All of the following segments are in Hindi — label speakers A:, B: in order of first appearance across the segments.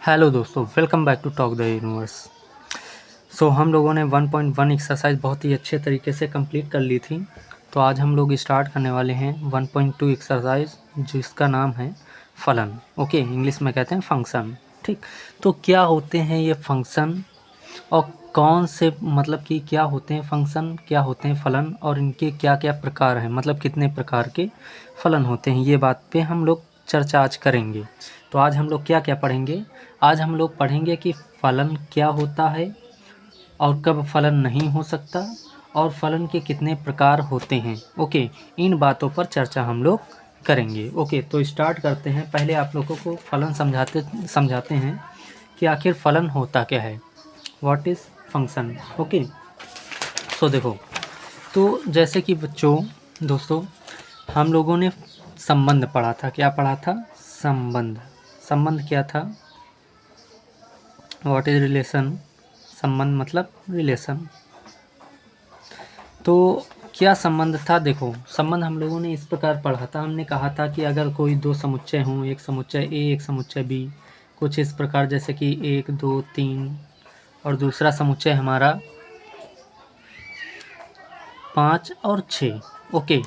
A: हेलो दोस्तों, welcome back to Talk the Universe. हम लोगों ने 1.1 एक्सरसाइज बहुत ही अच्छे तरीके से कंप्लीट कर ली थी। तो आज हम लोग स्टार्ट करने वाले हैं 1.2 एक्सरसाइज, जिसका नाम है फलन। ओके, इंग्लिश में कहते हैं फंक्शन। ठीक, तो क्या होते हैं ये फंक्शन और कौन से मतलब कि क्या होते हैं फंक्शन, क्या होते हैं फलन और इनके क्या क्या प्रकार हैं, मतलब कितने प्रकार के फलन होते हैं, ये बात पे हम लोग चर्चा आज करेंगे। तो आज हम लोग क्या क्या पढ़ेंगे? आज हम लोग पढ़ेंगे कि फलन क्या होता है और कब फलन नहीं हो सकता और फलन के कितने प्रकार होते हैं। ओके, इन बातों पर चर्चा हम लोग करेंगे। ओके, तो स्टार्ट करते हैं। पहले आप लोगों को फलन समझाते हैं कि आखिर फलन होता क्या है, व्हाट इज़ फंक्शन। ओके, सो देखो, तो जैसे कि बच्चों, दोस्तों, हम लोगों ने संबंध पढ़ा था। क्या पढ़ा था? संबंध। संबंध क्या था? What is relation? संबंध मतलब रिलेशन। तो क्या संबंध था? देखो, संबंध हम लोगों ने इस प्रकार पढ़ा था। हमने कहा था कि अगर कोई दो समुच्चय हों, एक समुच्चय ए एक समुच्चय बी, कुछ इस प्रकार, जैसे कि 1 2 3 और दूसरा समुच्चय हमारा 5 और 6। ओके,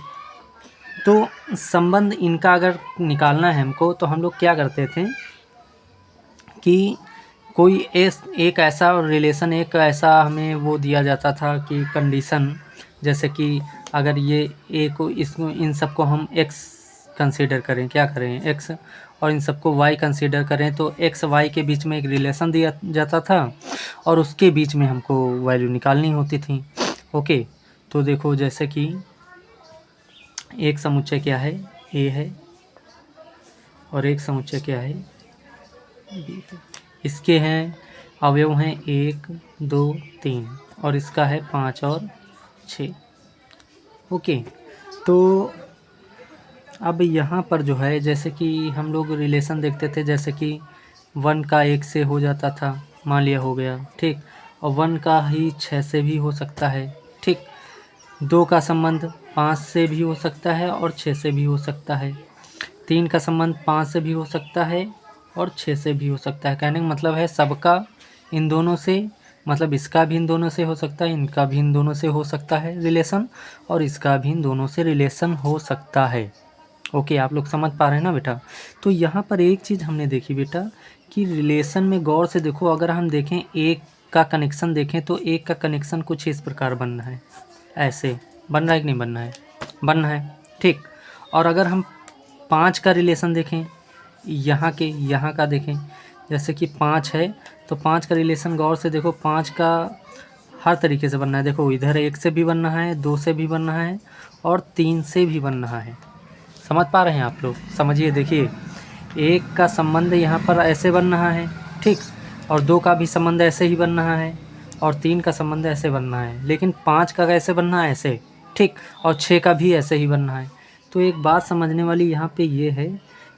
A: तो संबंध इनका अगर निकालना है हमको, तो हम लोग क्या करते थे कि कोई एक ऐसा रिलेशन, एक ऐसा हमें वो दिया जाता था कि कंडीशन, जैसे कि अगर ये ए को इसको इन सबको हम एक्स कंसीडर करें, क्या करें एक्स, और इन सबको वाई कंसीडर करें, तो एक्स वाई के बीच में एक रिलेशन दिया जाता था और उसके बीच में हमको वैल्यू निकालनी होती थी। ओके, तो देखो, जैसे कि एक समुच्चय क्या है? ए है, और एक समुच्चय क्या है? बी है। इसके हैं अवयव हैं 1 2 3 और इसका है 5 और 6। ओके, तो अब यहाँ पर जो है, जैसे कि हम लोग रिलेशन देखते थे, जैसे कि 1 का 1 से हो जाता था, मान लिया हो गया, ठीक, और 1 का ही 6 से भी हो सकता है, ठीक। 2 का संबंध 5 से भी हो सकता है और 6 से भी हो सकता है। 3 का संबंध 5 से भी हो सकता है और 6 से भी हो सकता है। कहने का मतलब है सबका इन दोनों से, मतलब इसका भी इन दोनों से हो सकता है, इनका भी इन दोनों से हो सकता है रिलेशन, और इसका भी इन दोनों से रिलेशन हो सकता है। ओके, आप लोग समझ पा रहे हैं ना बेटा? तो यहाँ पर एक चीज़ हमने देखी बेटा कि रिलेशन में गौर से देखो, अगर हम देखें एक का कनेक्शन देखें, तो एक का कनेक्शन कुछ इस प्रकार बनना है, ऐसे बन रहा है कि नहीं बनना है? बनना है, ठीक। और अगर हम 5 का रिलेशन देखें, यहाँ का देखें, जैसे कि 5 है, तो 5 का रिलेशन गौर से देखो, 5 का हर तरीके से बनना है। देखो, इधर 1 से भी बनना है, 2 से भी बनना है और 3 से भी बनना है। समझ पा रहे हैं आप लोग? समझिए, देखिए, 1 का संबंध यहाँ पर ऐसे बन रहा है, ठीक, और 2 का भी संबंध ऐसे ही बन रहा है और 3 का संबंध ऐसे बनना है, लेकिन 5 का कैसे बनना है? ऐसे, ठीक, और 6 का भी ऐसे ही बनना है। तो एक बात समझने वाली यहाँ पे ये है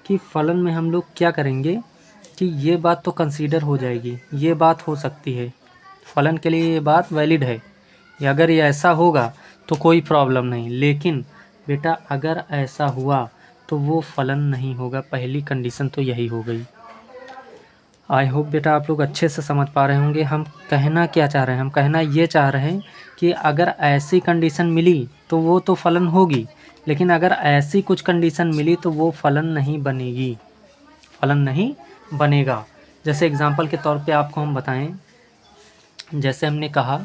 A: कि फलन में हम लोग क्या करेंगे कि ये बात तो कंसीडर हो जाएगी, ये बात हो सकती है, फलन के लिए ये बात वैलिड है, या अगर ये ऐसा होगा तो कोई प्रॉब्लम नहीं, लेकिन बेटा अगर ऐसा हुआ तो वो फलन नहीं होगा। पहली कंडीशन तो यही हो गई। आई होप बेटा आप लोग अच्छे से समझ पा रहे होंगे हम कहना क्या चाह रहे हैं। हम कहना ये चाह रहे हैं कि अगर ऐसी कंडीशन मिली तो वो तो फलन होगी, लेकिन अगर ऐसी कुछ कंडीशन मिली तो वो फलन नहीं बनेगी, फलन नहीं बनेगा। जैसे एग्जांपल के तौर पे आपको हम बताएं, जैसे हमने कहा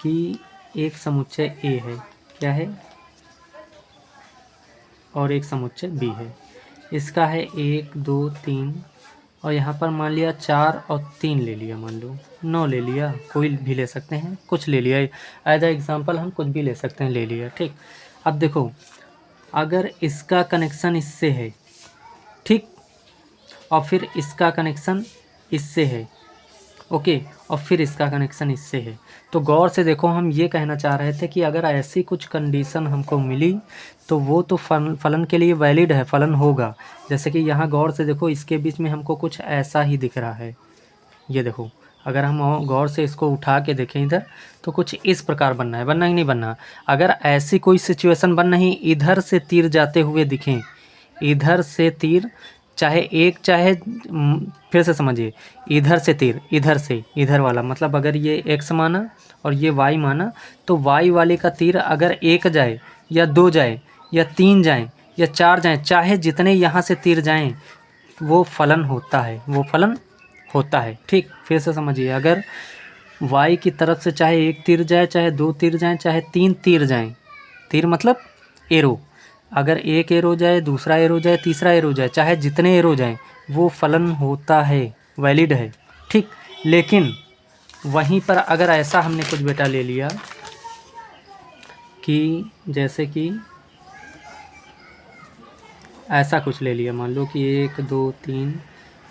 A: कि एक समुच्चय ए है, क्या है, और एक समुच्चय बी है। इसका है 1 2 3 और यहाँ पर मान लिया 4 और 3 ले लिया, मान लो 9 ले लिया, कोई भी ले सकते हैं, कुछ ले लिया, एज अ एग्जाम्पल हम कुछ भी ले सकते हैं, ले लिया, ठीक। अब देखो, अगर इसका कनेक्शन इससे है, ठीक, और फिर इसका कनेक्शन इससे है, ओके, और फिर इसका कनेक्शन इससे है, तो गौर से देखो, हम ये कहना चाह रहे थे कि अगर ऐसी कुछ कंडीशन हमको मिली तो वो तो फलन के लिए वैलिड है, फलन होगा। जैसे कि यहाँ गौर से देखो, इसके बीच में हमको कुछ ऐसा ही दिख रहा है, ये देखो, अगर हम गौर से इसको उठा के देखें इधर, तो कुछ इस प्रकार बनना है, बनना ही नहीं बनना। अगर ऐसी कोई सिचुएशन बन नहीं, इधर से तीर जाते हुए दिखें, इधर से तीर चाहे एक, चाहे फिर से समझिए, इधर से तीर, इधर से इधर वाला, मतलब अगर ये x माना और ये y माना, तो y वाले का तीर अगर एक जाए या दो जाए या तीन जाए या चार जाए, चाहे जितने यहाँ से तीर जाएं, वो फलन होता है, वो फलन होता है। ठीक, फिर से समझिए, अगर y की तरफ से चाहे एक तीर जाए, चाहे दो तीर जाएं, चाहे तीन तीर जाएं, तीर मतलब एरो, अगर एक एरो जाए, दूसरा एरो जाए, तीसरा एरो जाए, चाहे जितने एरो जाएं, वो फलन होता है, वैलिड है। ठीक, लेकिन वहीं पर अगर ऐसा हमने कुछ बेटा ले लिया कि जैसे कि ऐसा कुछ ले लिया, मान लो कि 1 2 3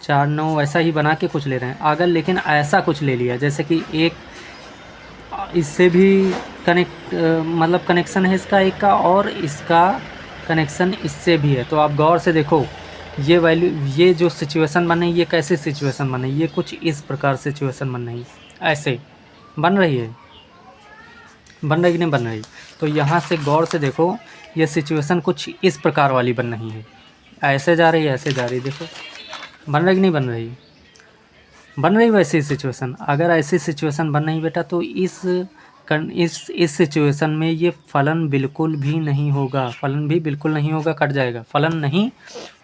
A: 4 9 ऐसा ही बना के कुछ ले रहे हैं अगर, लेकिन ऐसा कुछ ले लिया जैसे कि एक इससे भी मतलब कनेक्शन है इसका एक का, और इसका कनेक्शन इससे भी है। तो आप गौर से देखो, ये वैल्यू, ये जो सिचुएशन बन रही है, ये कैसी सिचुएशन बन रही है, ये कुछ इस प्रकार सिचुएशन बन रही है, ऐसे बन रही है, बन रही कि नहीं बन रही। तो यहाँ से गौर से देखो, ये सिचुएशन कुछ इस प्रकार वाली बन रही है, ऐसे जा रही है, ऐसे जा रही है, देखो बन रही कि नहीं बन रही, बन रही वैसी सिचुएशन। अगर ऐसी सिचुएशन बन रही बेटा, तो इस सिचुएशन में ये फलन बिल्कुल भी नहीं होगा, फलन भी बिल्कुल नहीं होगा, कट जाएगा, फलन नहीं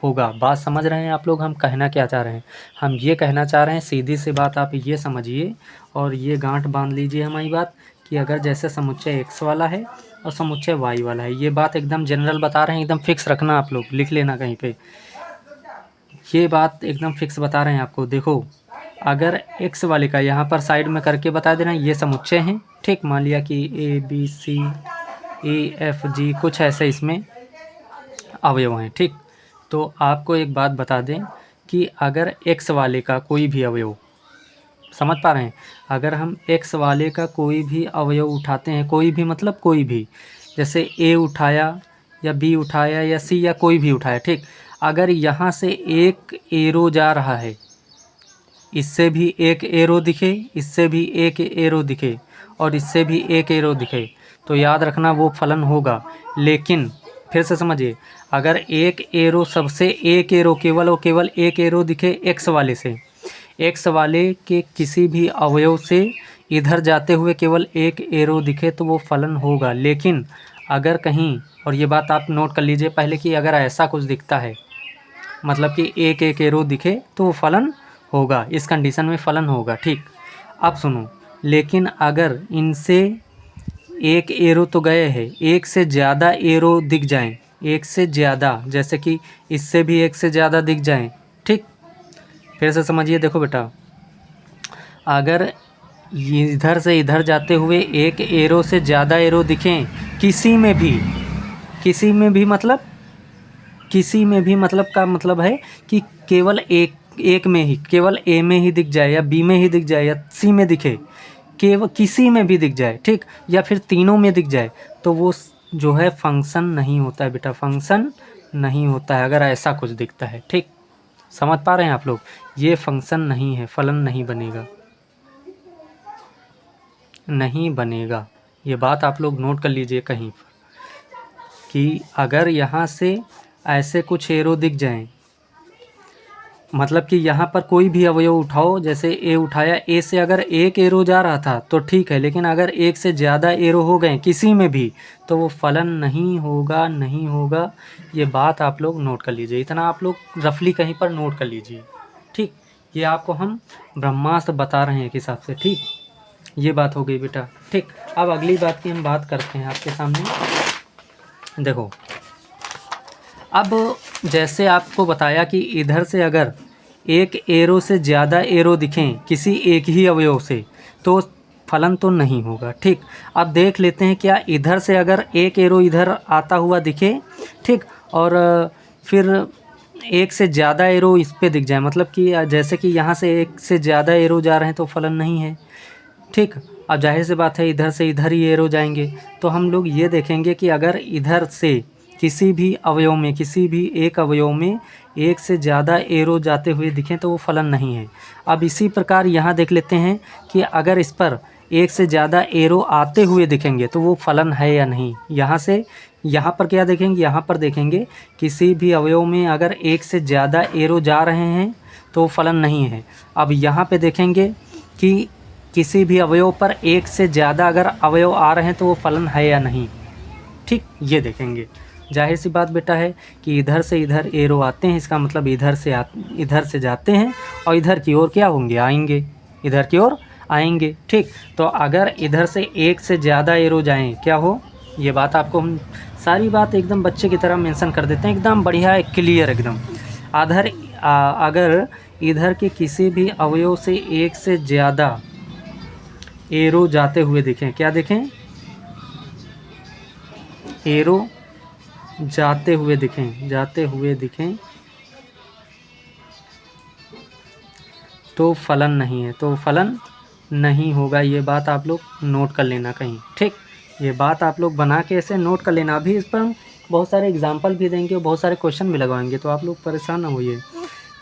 A: होगा। बात समझ रहे हैं आप लोग, हम कहना क्या चाह रहे हैं? हम ये कहना चाह रहे हैं, सीधी सी बात आप ये समझिए और ये गांठ बांध लीजिए हमारी बात, कि अगर जैसे समुच्चय x वाला है और समुच्चय y वाला है, ये बात एकदम जनरल बता रहे हैं, एकदम फिक्स रखना, आप लोग लिख लेना कहीं पे, ये बात एकदम फिक्स बता रहे हैं आपको। देखो, अगर x वाले का यहाँ पर साइड में करके बता देना, ये समुच्चय हैं, ठीक, मान लिया कि a b c e f g कुछ ऐसे इसमें अवयव हैं, ठीक। तो आपको एक बात बता दें कि अगर x वाले का कोई भी अवयव, समझ पा रहे हैं, अगर हम x वाले का कोई भी अवयव उठाते हैं, कोई भी मतलब कोई भी, जैसे a उठाया या b उठाया या c या कोई भी उठाया, ठीक, अगर यहाँ से एक एरो जा रहा है, इससे भी एक एरो दिखे, इससे भी एक एरो दिखे और इससे भी एक एरो दिखे, तो याद रखना वो फलन होगा। लेकिन फिर से समझिए, अगर एक एरो सबसे एक एरो केवल और केवल एक एरो दिखे x वाले से, x वाले के किसी भी अवयव से इधर जाते हुए केवल एक एरो दिखे, तो वो फलन होगा। लेकिन अगर कहीं, और ये बात आप नोट कर लीजिए पहले, कि अगर ऐसा कुछ दिखता है, मतलब कि एक एक एरो दिखे, तो वो फलन होगा, इस कंडीशन में फलन होगा, ठीक। अब सुनो, लेकिन अगर इनसे एक एरो तो गए हैं, एक से ज़्यादा एरो दिख जाएं, एक से ज़्यादा, जैसे कि इससे भी एक से ज़्यादा दिख जाएं, ठीक, फिर से समझिए, देखो बेटा, अगर इधर से इधर जाते हुए एक एरो से ज़्यादा एरो दिखें किसी में भी, किसी में भी मतलब, किसी में भी मतलब का मतलब है कि केवल एक में ही, केवल ए में ही दिख जाए या बी में ही दिख जाए या सी में दिखे, केवल किसी में भी दिख जाए, ठीक, या फिर तीनों में दिख जाए, तो वो जो है फंक्शन नहीं होता है बेटा, फंक्शन नहीं होता है अगर ऐसा कुछ दिखता है, ठीक। समझ पा रहे हैं आप लोग, ये फंक्शन नहीं है, फलन नहीं बनेगा, नहीं बनेगा। ये बात आप लोग नोट कर लीजिए कहीं पर, कि अगर यहाँ से ऐसे कुछ एरो दिख जाएं, मतलब कि यहाँ पर कोई भी अवयव उठाओ, जैसे ए उठाया, ए से अगर एक एरो जा रहा था तो ठीक है, लेकिन अगर एक से ज़्यादा एरो हो गए किसी में भी, तो वो फलन नहीं होगा, नहीं होगा। ये बात आप लोग नोट कर लीजिए, इतना आप लोग रफली कहीं पर नोट कर लीजिए, ठीक। ये आपको हम ब्रह्मास्त्र बता रहे हैं एक हिसाब से, ठीक। ये बात हो गई बेटा, ठीक। अब अगली बात की हम बात करते हैं आपके सामने। देखो, अब जैसे आपको बताया कि इधर से अगर एक एरो से ज़्यादा एरो दिखें किसी एक ही अवयव से, तो फलन तो नहीं होगा, ठीक। अब देख लेते हैं, क्या इधर से अगर एक एरो इधर आता हुआ दिखे, ठीक, और फिर एक से ज़्यादा एरो इस पे दिख जाए, मतलब कि जैसे कि यहाँ से एक से ज़्यादा एरो जा रहे हैं, तो फलन नहीं है, ठीक। अब जाहिर सी बात है, इधर से इधर ही एरो जाएंगे, तो हम लोग ये देखेंगे कि अगर इधर से किसी भी अवयव में, किसी भी एक अवयव में एक से ज़्यादा एरो जाते हुए दिखें, तो वो फलन नहीं है। अब इसी प्रकार यहाँ देख लेते हैं कि अगर इस पर एक से ज़्यादा एरो आते हुए दिखेंगे, तो वो फलन है या नहीं। यहाँ से यहाँ पर क्या देखेंगे, यहाँ पर देखेंगे किसी भी अवयव में अगर एक से ज़्यादा एरो जा रहे हैं तो फलन नहीं है। अब यहाँ पे देखेंगे कि किसी भी अवयव पर एक से ज़्यादा अगर अवयव आ रहे हैं तो वो फलन है या नहीं। ठीक, ये देखेंगे। जाहिर सी बात बेटा है कि इधर से इधर एरो आते हैं, इसका मतलब इधर से जाते हैं और इधर की ओर क्या होंगे, आएंगे, इधर की ओर आएंगे। ठीक, तो अगर इधर से एक से ज़्यादा एरो जाएं क्या हो, ये बात आपको हम सारी बात एकदम बच्चे की तरह मेंशन कर देते हैं, एकदम बढ़िया है, क्लियर एकदम। अगर इधर के किसी भी अवयव से एक से ज़्यादा एरो जाते हुए दिखें, क्या देखें, एरो जाते हुए दिखें तो फलन नहीं है, तो फलन नहीं होगा। ये बात आप लोग नोट कर लेना कहीं। ठीक, ये बात आप लोग बना के ऐसे नोट कर लेना। अभी इस पर हम बहुत सारे एग्जाम्पल भी देंगे और बहुत सारे क्वेश्चन भी लगवाएंगे, तो आप लोग परेशान ना होइए।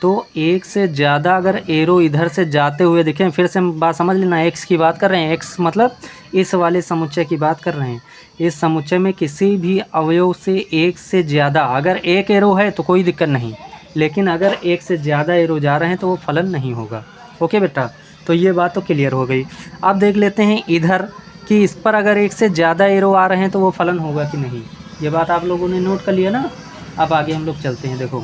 A: तो एक से ज़्यादा अगर एरो इधर से जाते हुए दिखें, फिर से हम बात समझ लेना, एक्स की बात कर रहे हैं, एक्स मतलब इस वाले समुच्चय की बात कर रहे हैं। इस समुच्चय में किसी भी अवयव से एक से ज़्यादा अगर एक एरो है तो कोई दिक्कत नहीं, लेकिन अगर एक से ज़्यादा एरो जा रहे हैं तो वो फलन नहीं होगा। ओके बेटा, तो ये बात तो क्लियर हो गई। अब देख लेते हैं इधर कि इस पर अगर एक से ज़्यादा एरो आ रहे हैं तो वो फलन होगा कि नहीं। ये बात आप लोगों ने नोट कर लिया ना। अब आगे हम लोग चलते हैं। देखो,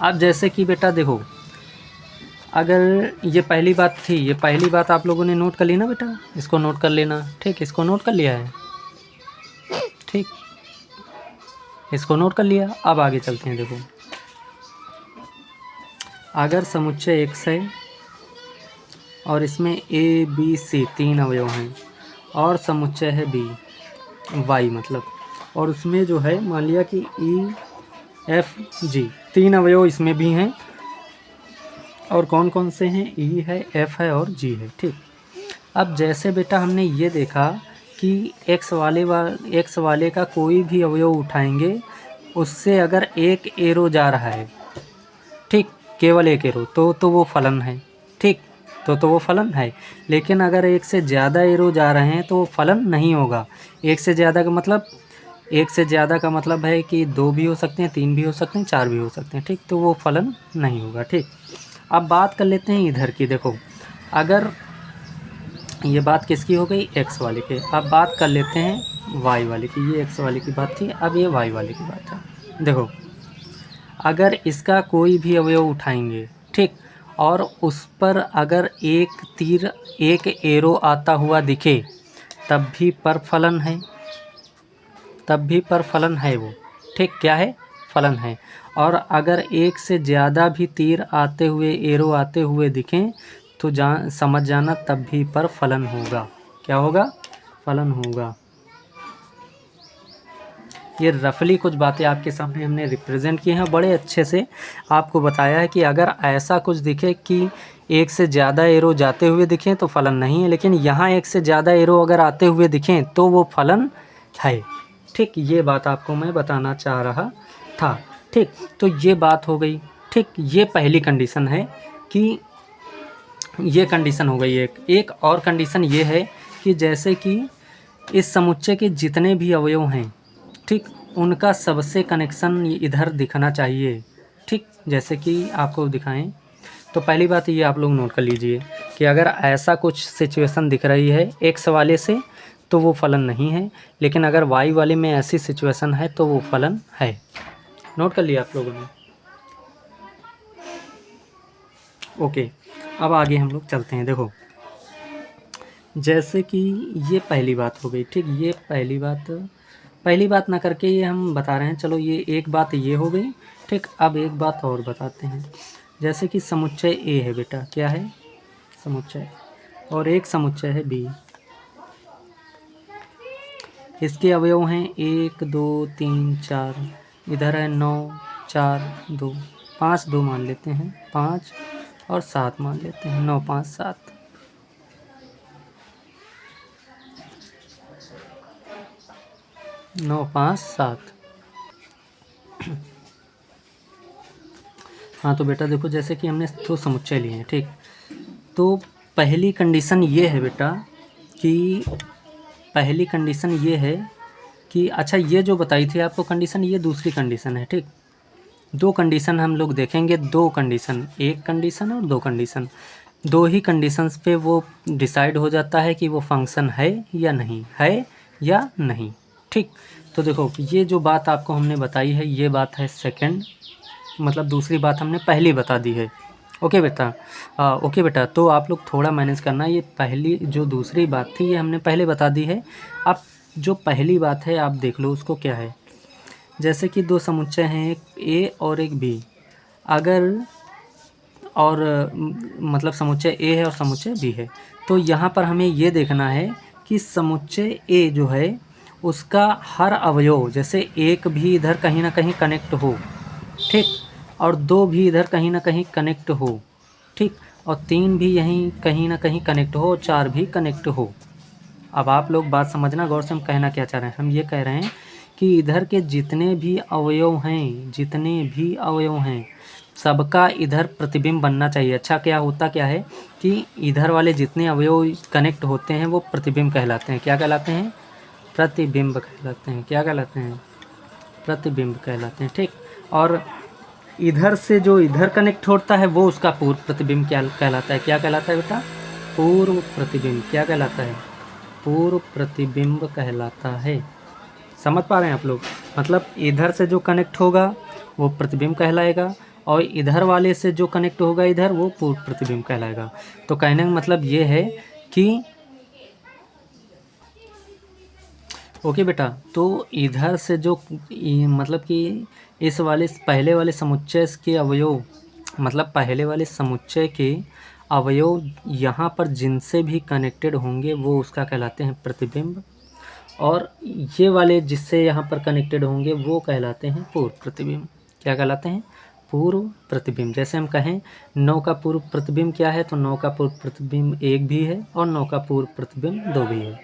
A: अब जैसे कि बेटा देखो, अगर ये पहली बात थी, ये पहली बात आप लोगों ने नोट कर ली ना बेटा, इसको नोट कर लेना। ठीक, इसको नोट कर लिया है, ठीक, इसको नोट कर लिया। अब आगे चलते हैं। देखो, अगर समुच्चय एक्स है और इसमें ए बी सी तीन अवयव हैं और समुच्चय है बी वाई मतलब, और उसमें जो है मान लिया कि ई एफ जी तीन अवयव इसमें भी हैं, और कौन कौन से हैं, ई है, एफ है और जी है। ठीक, अब जैसे बेटा हमने ये देखा कि एक्स वाले का कोई भी अवयव उठाएंगे, उससे अगर एक एरो जा रहा है, ठीक, केवल एक एरो, तो वो फलन है। ठीक, तो वो फलन है। लेकिन अगर एक से ज़्यादा एरो जा रहे हैं तो वो फलन नहीं होगा। एक से ज़्यादा का मतलब है कि दो भी हो सकते हैं, तीन भी हो सकते हैं, चार भी हो सकते हैं। ठीक, तो वो फलन नहीं होगा। ठीक, अब बात कर लेते हैं इधर की। देखो, अगर ये बात किसकी हो गई, एक्स वाले के। अब बात कर लेते हैं वाई वाले की। ये एक्स वाले की बात थी, अब ये वाई वाले की बात है। देखो, अगर इसका कोई भी अवयव उठाएंगे, ठीक, और उस पर अगर एक एरो आता हुआ दिखे, तब भी पर फलन है वो। ठीक, क्या है, फलन है। और अगर एक से ज़्यादा भी तीर आते हुए, एरो आते हुए दिखें तो समझ जाना तब भी पर फलन होगा। क्या होगा, फलन होगा। ये रफली कुछ बातें आपके सामने हमने रिप्रेजेंट किए हैं, बड़े अच्छे से आपको बताया है कि अगर ऐसा कुछ दिखे कि एक से ज़्यादा एरो जाते हुए दिखें तो फलन नहीं है, लेकिन यहाँ एक से ज़्यादा एरो अगर आते हुए दिखें तो वो फलन है। ठीक, ये बात आपको मैं बताना चाह रहा था। ठीक, तो ये बात हो गई। ठीक, ये पहली कंडीशन है कि ये कंडीशन हो गई। एक और कंडीशन ये है कि जैसे कि इस समुच्चय के जितने भी अवयव हैं, ठीक, उनका सबसे कनेक्शन इधर दिखना चाहिए। ठीक, जैसे कि आपको दिखाएं तो पहली बात ये आप लोग नोट कर लीजिए कि अगर ऐसा कुछ सिचुएशन दिख रही है एक्स वाले से तो वो फलन नहीं है, लेकिन अगर वाई वाले में ऐसी सिचुएशन है तो वो फलन है। नोट कर लिया आप लोगों ने। ओके, अब आगे हम लोग चलते हैं। देखो, जैसे कि ये पहली बात हो गई। ठीक, ये पहली बात ना करके ये हम बता रहे हैं। चलो, ये एक बात ये हो गई। ठीक, अब एक बात और बताते हैं। जैसे कि समुच्चय ए है बेटा, क्या है, समुच्चय, और एक समुच्चय है बी। इसके अवयव हैं 1 2 3 4, इधर है 9 4 2 5, 2 मान लेते हैं, 5 और 7 मान लेते हैं, 9 5 7। 9 5 7। हाँ, तो बेटा देखो, जैसे कि हमने दो समुच्चय लिए हैं, ठीक, तो पहली कंडीशन ये है बेटा कि पहली कंडीशन ये है कि अच्छा ये जो बताई थी आपको कंडीशन, ये दूसरी कंडीशन है, ठीक। दो कंडीशन हम लोग देखेंगे, दो कंडीशन, एक कंडीशन और दो कंडीशन, दो ही कंडीशंस पे वो डिसाइड हो जाता है कि वो फंक्शन है या नहीं, ठीक। तो देखो ये जो बात आपको हमने बताई है, ये बात है सेकंड, मतलब दूसरी बात हमने पहली बता दी है। ओके बेटा, ओके बेटा, तो आप लोग थोड़ा मैनेज करना, ये पहली जो दूसरी बात थी ये हमने पहले बता दी है। अब जो पहली बात है आप देख लो उसको क्या है। जैसे कि दो समुच्चय हैं, एक ए और एक बी, अगर और मतलब समुच्चय ए है और समुच्चय बी है, तो यहाँ पर हमें ये देखना है कि समुच्चय ए जो है उसका हर अवयव, जैसे एक भी इधर कहीं ना कहीं कनेक्ट हो, ठीक, और दो भी इधर कहीं ना कहीं कनेक्ट हो, ठीक, और तीन भी यहीं कहीं ना कहीं कनेक्ट हो, और चार भी कनेक्ट हो। अब आप लोग बात समझना गौर से, हम कहना क्या चाह रहे हैं। हम ये कह रहे हैं कि इधर के जितने भी अवयव हैं, सबका इधर प्रतिबिंब बनना चाहिए। अच्छा क्या होता क्या है कि इधर वाले जितने अवयव कनेक्ट होते हैं वो प्रतिबिंब कहलाते हैं। क्या कहलाते हैं? प्रतिबिंब कहलाते हैं। क्या कहलाते हैं? प्रतिबिंब कहलाते हैं, ठीक। और इधर से जो इधर कनेक्ट होता है वो उसका पूर्व प्रतिबिंब क्या कहलाता है? क्या कहलाता है बेटा? पूर्व प्रतिबिंब। क्या कहलाता है? पूर्व प्रतिबिंब कहलाता है। समझ पा रहे हैं आप लोग? मतलब इधर से जो कनेक्ट होगा वो प्रतिबिंब कहलाएगा, और इधर वाले से जो कनेक्ट होगा इधर, वो पूर्व प्रतिबिंब कहलाएगा। तो कहने का मतलब ये है कि ओके बेटा, तो इधर से जो मतलब कि इस वाले पहले वाले समुच्चय के अवयव, मतलब पहले वाले समुच्चय के अवयव यहाँ पर जिनसे भी कनेक्टेड होंगे वो उसका कहलाते हैं प्रतिबिंब, और ये वाले जिससे यहाँ पर कनेक्टेड होंगे वो कहलाते हैं पूर्व प्रतिबिंब। क्या कहलाते हैं? पूर्व प्रतिबिंब। जैसे हम कहें 9 का पूर्व प्रतिबिंब क्या है, तो 9 का पूर्व प्रतिबिंब 1 भी है और 9 का पूर्व प्रतिबिंब 2 भी है।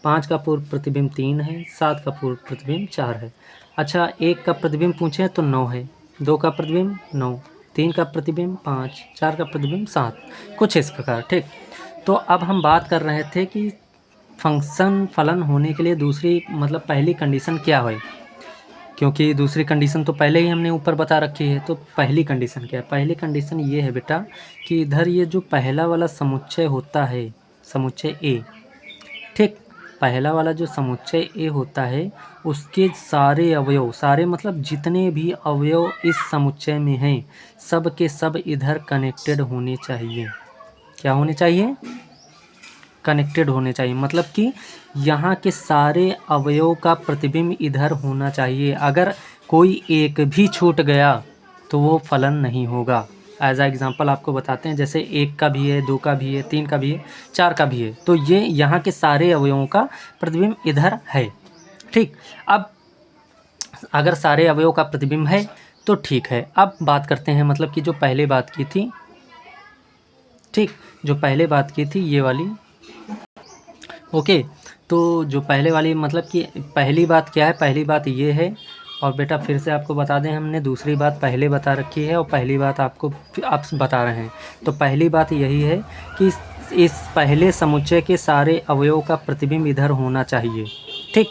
A: 5 का पूर्व प्रतिबिंब 3 है, 7 का पूर्व प्रतिबिंब 4 है। अच्छा 1 का प्रतिबिंब पूछे तो 9 है, 2 का प्रतिबिंब 9, 3 का प्रतिबिंब 5, 4 का प्रतिबिंब 7, कुछ इस प्रकार, ठीक। तो अब हम बात कर रहे थे कि फंक्शन फलन होने के लिए दूसरी मतलब पहली कंडीशन क्या है, क्योंकि दूसरी कंडीशन तो पहले ही हमने ऊपर बता रखी है। तो पहली कंडीशन क्या है? पहली कंडीशन ये है बेटा कि इधर ये जो पहला वाला समुच्चय होता है, समुच्चय ए, ठीक, पहला वाला जो समुच्चय ए होता है उसके सारे अवयव, सारे मतलब जितने भी अवयव इस समुच्चय में हैं, सब के सब इधर कनेक्टेड होने चाहिए। क्या होने चाहिए? कनेक्टेड होने चाहिए। मतलब कि यहाँ के सारे अवयव का प्रतिबिंब इधर होना चाहिए। अगर कोई एक भी छूट गया तो वो फलन नहीं होगा। एज आ एग्ज़ाम्पल आपको बताते हैं, जैसे 1 का भी है, 2 का भी है, 3 का भी है, 4 का भी है, तो ये यहाँ के सारे अवयवों का प्रतिबिंब इधर है, ठीक। अब अगर सारे अवयवों का प्रतिबिंब है तो ठीक है। अब बात करते हैं मतलब कि जो पहले बात की थी, ठीक, जो पहले बात की थी ये वाली, ओके। तो जो पहले वाली मतलब कि पहली बात क्या है? पहली बात ये है, और बेटा फिर से आपको बता दें, हमने दूसरी बात पहले बता रखी है और पहली बात आपको आप बता रहे हैं। तो पहली बात यही है कि इस पहले समुच्चय के सारे अवयवों का प्रतिबिंब इधर होना चाहिए, ठीक।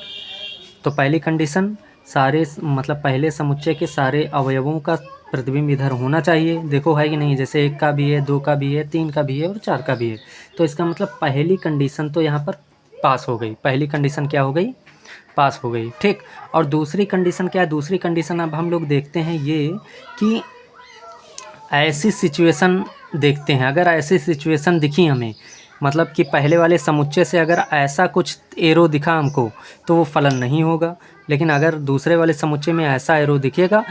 A: तो पहली कंडीशन, सारे मतलब पहले समुच्चय के सारे अवयवों का प्रतिबिंब इधर होना चाहिए। देखो है कि नहीं? जैसे 1 का भी है, 2 का भी है, 3 का भी है और 4 का भी है। तो इसका मतलब पहली कंडीशन तो यहाँ पर पास हो गई। पहली कंडीशन क्या हो गई? पास हो गई, ठीक। और दूसरी कंडीशन क्या है? दूसरी कंडीशन अब हम लोग देखते हैं ये कि ऐसी सिचुएशन देखते हैं, अगर ऐसी सिचुएशन दिखी हमें, मतलब कि पहले वाले समुच्चय से अगर ऐसा कुछ एरो दिखा हमको तो वो फलन नहीं होगा। लेकिन अगर दूसरे वाले समुच्चय में ऐसा एरो दिखेगा,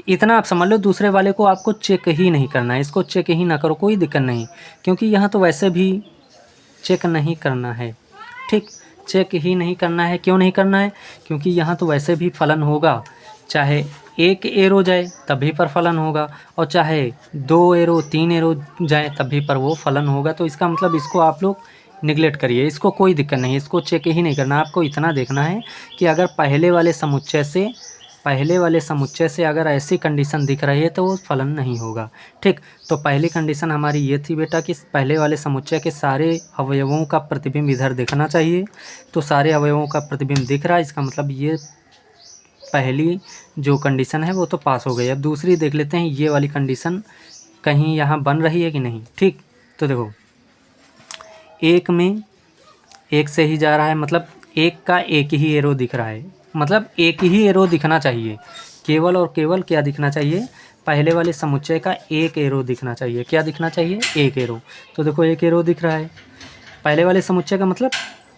A: इतना आप समझ लो, दूसरे वाले को आपको चेक ही नहीं करना है, इसको चेक ही ना करो, कोई दिक्कत नहीं, क्योंकि यहाँ तो वैसे भी चेक नहीं करना है, ठीक। चेक ही नहीं करना है। क्यों नहीं करना है? क्योंकि यहाँ तो वैसे भी फलन होगा, चाहे एक एरो जाए तब भी पर फलन होगा, और चाहे 2 एरो 3 एरो जाए तब भी पर वो फलन होगा। तो इसका मतलब इसको आप लोग निगलेक्ट करिए, इसको कोई दिक्कत नहीं, इसको चेक ही नहीं करना। आपको इतना देखना है कि अगर पहले वाले समुच्चय से पहले वाले समुच्चय से अगर ऐसी कंडीशन दिख रही है तो वो फलन नहीं होगा। ठीक, तो पहली कंडीशन हमारी ये थी बेटा कि पहले वाले समुच्चय के सारे अवयवों का प्रतिबिंब इधर दिखना चाहिए। तो सारे अवयवों का प्रतिबिंब दिख रहा है, इसका मतलब ये पहली जो कंडीशन है वो तो पास हो गई। अब दूसरी देख लेते हैं, ये वाली कंडीशन कहीं यहाँ बन रही है कि नहीं। ठीक, तो देखो एक में एक से ही जा रहा है, मतलब एक का एक ही एरो दिख रहा है, मतलब एक ही एरो दिखना चाहिए, केवल और केवल क्या दिखना चाहिए, पहले वाले समुच्चय का एक एरो दिखना चाहिए। क्या दिखना चाहिए? एक एरो। तो देखो एक एरो दिख रहा है पहले वाले समुच्चय का, मतलब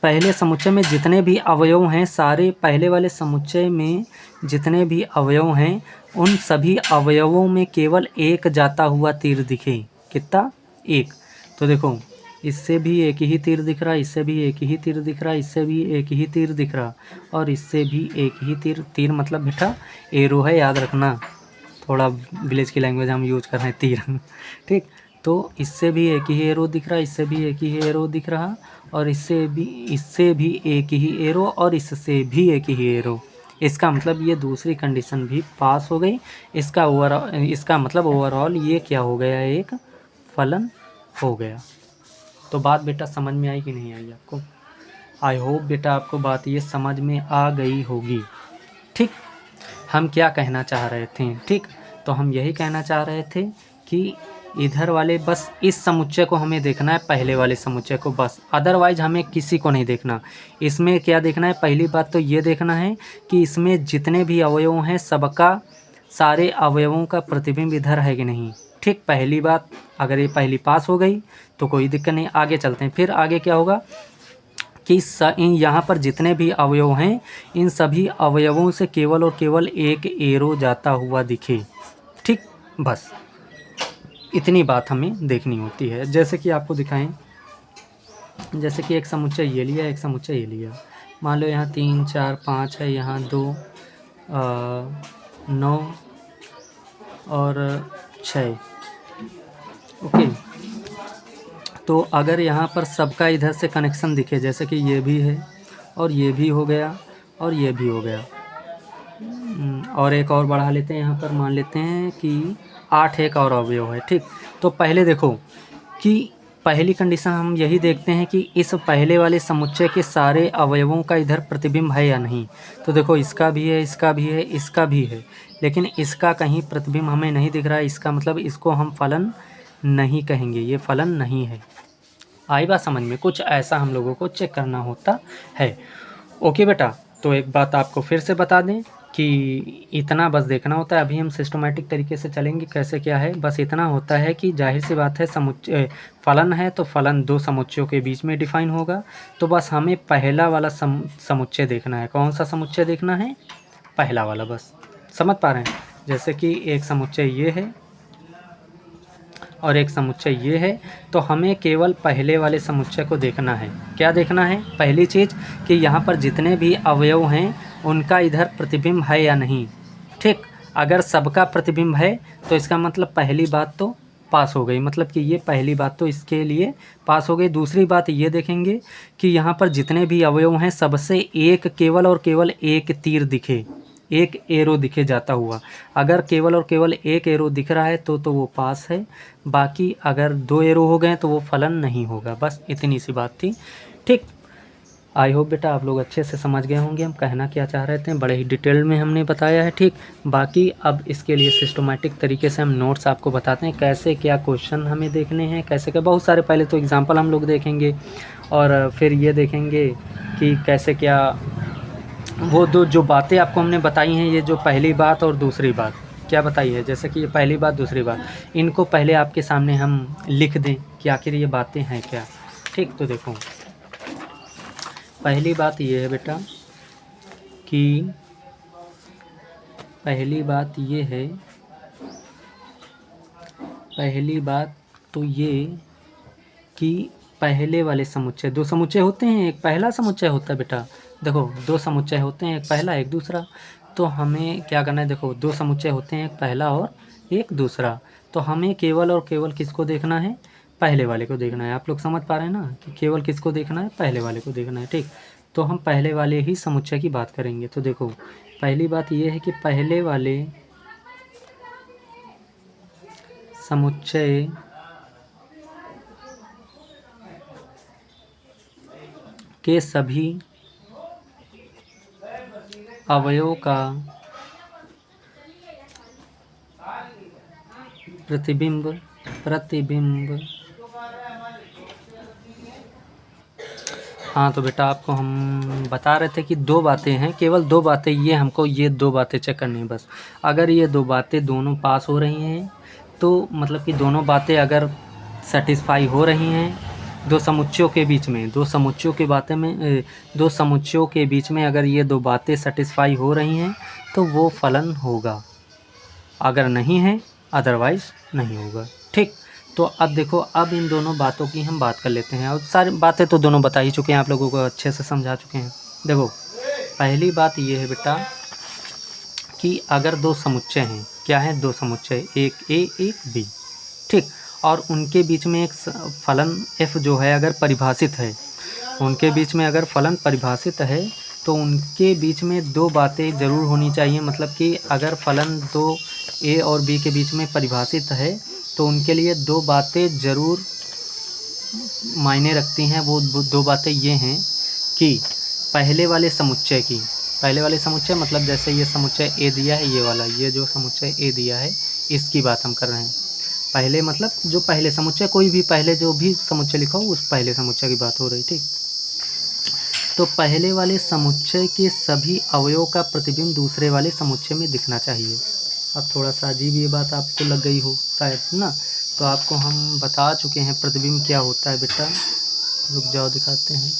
A: पहले समुच्चय में जितने भी अवयव हैं, सारे पहले वाले समुच्चय में जितने भी अवयव हैं उन सभी अवयवों में केवल एक जाता हुआ तीर दिखे। कितना? एक। तो देखो इससे भी एक ही तीर दिख रहा, इससे भी एक ही तीर दिख रहा, इससे भी एक ही तीर दिख रहा, और इससे भी एक ही तीर। तीर मतलब बेटा एरो है, याद रखना, थोड़ा विलेज की लैंग्वेज हम यूज कर रहे हैं, तीर। ठीक, तो इससे भी एक ही एरो दिख रहा, इससे भी एक ही एरो दिख रहा, और इससे भी एक ही एरो, और इससे भी एक ही एरो। इसका मतलब ये दूसरी कंडीशन भी पास हो गई। इसका मतलब ओवरऑल ये क्या हो गया, एक फलन हो गया। तो बात बेटा समझ में आई कि नहीं आई आपको? आई होप बेटा आपको बात ये समझ में आ गई होगी। ठीक, हम क्या कहना चाह रहे थे? ठीक, तो हम यही कहना चाह रहे थे कि इधर वाले बस इस समुच्चय को हमें देखना है, पहले वाले समुच्चय को बस, अदरवाइज हमें किसी को नहीं देखना। इसमें क्या देखना है? पहली बात तो ये देखना है कि इसमें जितने भी अवयव हैं सबका, सारे अवयवों का प्रतिबिंब इधर है कि नहीं। ठीक, पहली बात, अगर ये पहली पास हो गई तो कोई दिक्कत नहीं, आगे चलते हैं। फिर आगे क्या होगा कि इन यहाँ पर जितने भी अवयव हैं इन सभी अवयवों से केवल और केवल एक एरो जाता हुआ दिखे। ठीक, बस इतनी बात हमें देखनी होती है। जैसे कि आपको दिखाएं, जैसे कि एक समुच्चय ये लिया, एक समुच्चय ये लिया, मान लो यहाँ 3 4 5 है, यहाँ 2 9 और 6। ओके, तो अगर यहाँ पर सबका इधर से कनेक्शन दिखे, जैसे कि ये भी है और ये भी हो गया और ये भी हो गया, और एक और बढ़ा लेते हैं, यहाँ पर मान लेते हैं कि 8 एक और अवयव है। ठीक, तो पहले देखो कि पहली कंडीशन हम यही देखते हैं कि इस पहले वाले समुच्चय के सारे अवयवों का इधर प्रतिबिंब है या नहीं। तो देखो इसका भी है, इसका भी है, इसका भी है, लेकिन इसका कहीं प्रतिबिंब हमें नहीं दिख रहा है। इसका मतलब इसको हम फलन नहीं कहेंगे, ये फलन नहीं है। आई बात समझ में? कुछ ऐसा हम लोगों को चेक करना होता है। ओके बेटा, तो एक बात आपको फिर से बता दें कि इतना बस देखना होता है। अभी हम सिस्टमैटिक तरीके से चलेंगे कैसे क्या है। बस इतना होता है कि जाहिर सी बात है समुच्चय फलन है तो फलन दो समुच्चयों के बीच में डिफाइन होगा। तो बस हमें पहला वाला समुच्चय देखना है। कौन सा समुच्चय देखना है? पहला वाला। बस समझ पा रहे हैं? जैसे कि एक समुच्चय ये है और एक समुच्चय ये है, तो हमें केवल पहले वाले समुच्चय को देखना है। क्या देखना है? पहली चीज़ कि यहाँ पर जितने भी अवयव हैं उनका इधर प्रतिबिंब है या नहीं। ठीक, अगर सबका प्रतिबिंब है तो इसका मतलब पहली बात तो पास हो गई, मतलब कि ये पहली बात तो इसके लिए पास हो गई। दूसरी बात ये देखेंगे कि यहाँ पर जितने भी अवयव हैं सबसे एक, केवल और केवल एक तीर दिखे, एक एरो दिखे जाता हुआ। अगर केवल और केवल एक एरो दिख रहा है तो वो पास है। बाकी अगर 2 एरो हो गए तो वो फलन नहीं होगा। बस इतनी सी बात थी। ठीक, आई होप बेटा आप लोग अच्छे से समझ गए होंगे हम कहना क्या चाह रहे थे। बड़े ही डिटेल में हमने बताया है। ठीक, बाकी अब इसके लिए सिस्टमैटिक तरीके से हम नोट्स आपको बताते हैं कैसे क्या क्वेश्चन हमें देखने हैं, कैसे क्या। बहुत सारे पहले तो एग्जाम्पल हम लोग देखेंगे और फिर ये देखेंगे कि कैसे क्या वो दो जो बातें आपको हमने बताई हैं, ये जो पहली बात और दूसरी बात क्या बताई है, जैसे कि ये पहली बात दूसरी बात, इनको पहले आपके सामने हम लिख दें कि आखिर ये बातें हैं क्या। ठीक, तो देखो पहली बात ये है बेटा कि पहली बात ये है, पहली बात तो ये कि पहले वाले समुच्चय, दो समुच्चय होते हैं, एक पहला समुच्चय होता है बेटा। देखो 2 समुच्चय होते हैं, एक पहला एक दूसरा। तो हमें क्या करना है? देखो 2 समुच्चय होते हैं, एक पहला और एक दूसरा। तो हमें केवल और केवल किसको देखना है? पहले वाले को देखना है। आप लोग समझ पा रहे हैं ना कि केवल किसको देखना है? पहले वाले को देखना है। ठीक, तो हम पहले वाले ही समुच्चय की बात करेंगे। तो देखो पहली बात ये है कि पहले वाले समुच्चय के सभी अवयवों का प्रतिबिंब हाँ, तो बेटा आपको हम बता रहे थे कि दो बातें हैं, केवल दो बातें, ये दो बातें चेक करनी है बस। अगर ये दो बातें दोनों पास हो रही हैं तो मतलब कि दोनों बातें अगर सेटिस्फाई हो रही हैं दो समुच्चयों के बीच में, दो समुच्चयों के बीच में अगर ये दो बातें सेटिस्फाई हो रही हैं तो वो फलन होगा, अगर नहीं है अदरवाइज़ नहीं होगा। ठीक, तो अब देखो, अब इन दोनों बातों की हम बात कर लेते हैं, और सारी बातें तो दोनों बता ही चुके हैं, आप लोगों को अच्छे से समझा चुके हैं। देखो पहली बात ये है बेटा कि अगर दो समुच्चय हैं, क्या है, दो समुच्चय, एक ए एक बी, ठीक, और उनके बीच में एक फलन f जो है अगर परिभाषित है, उनके बीच में अगर फलन परिभाषित है तो उनके बीच में दो बातें ज़रूर होनी चाहिए। मतलब कि अगर फलन दो ए और बी के बीच में परिभाषित है तो उनके लिए दो बातें ज़रूर मायने रखती हैं। वो दो बातें ये हैं कि पहले वाले समुच्चय मतलब जैसे ये समुच्चय ए दिया है, ये वाला, ये जो समुच्चय ए दिया है इसकी बात हम कर रहे हैं। पहले मतलब जो पहले समुच्चय, कोई भी पहले जो भी समुच्चय लिखा हो उस पहले समुच्चय की बात हो रही, ठीक। तो पहले वाले समुच्चय के सभी अवयवों का प्रतिबिंब दूसरे वाले समुच्चय में दिखना चाहिए। अब थोड़ा सा अजीब ये बात आपको लग गई हो शायद ना, तो आपको हम बता चुके हैं प्रतिबिंब क्या होता है बेटा। रुक जाओ दिखाते हैं।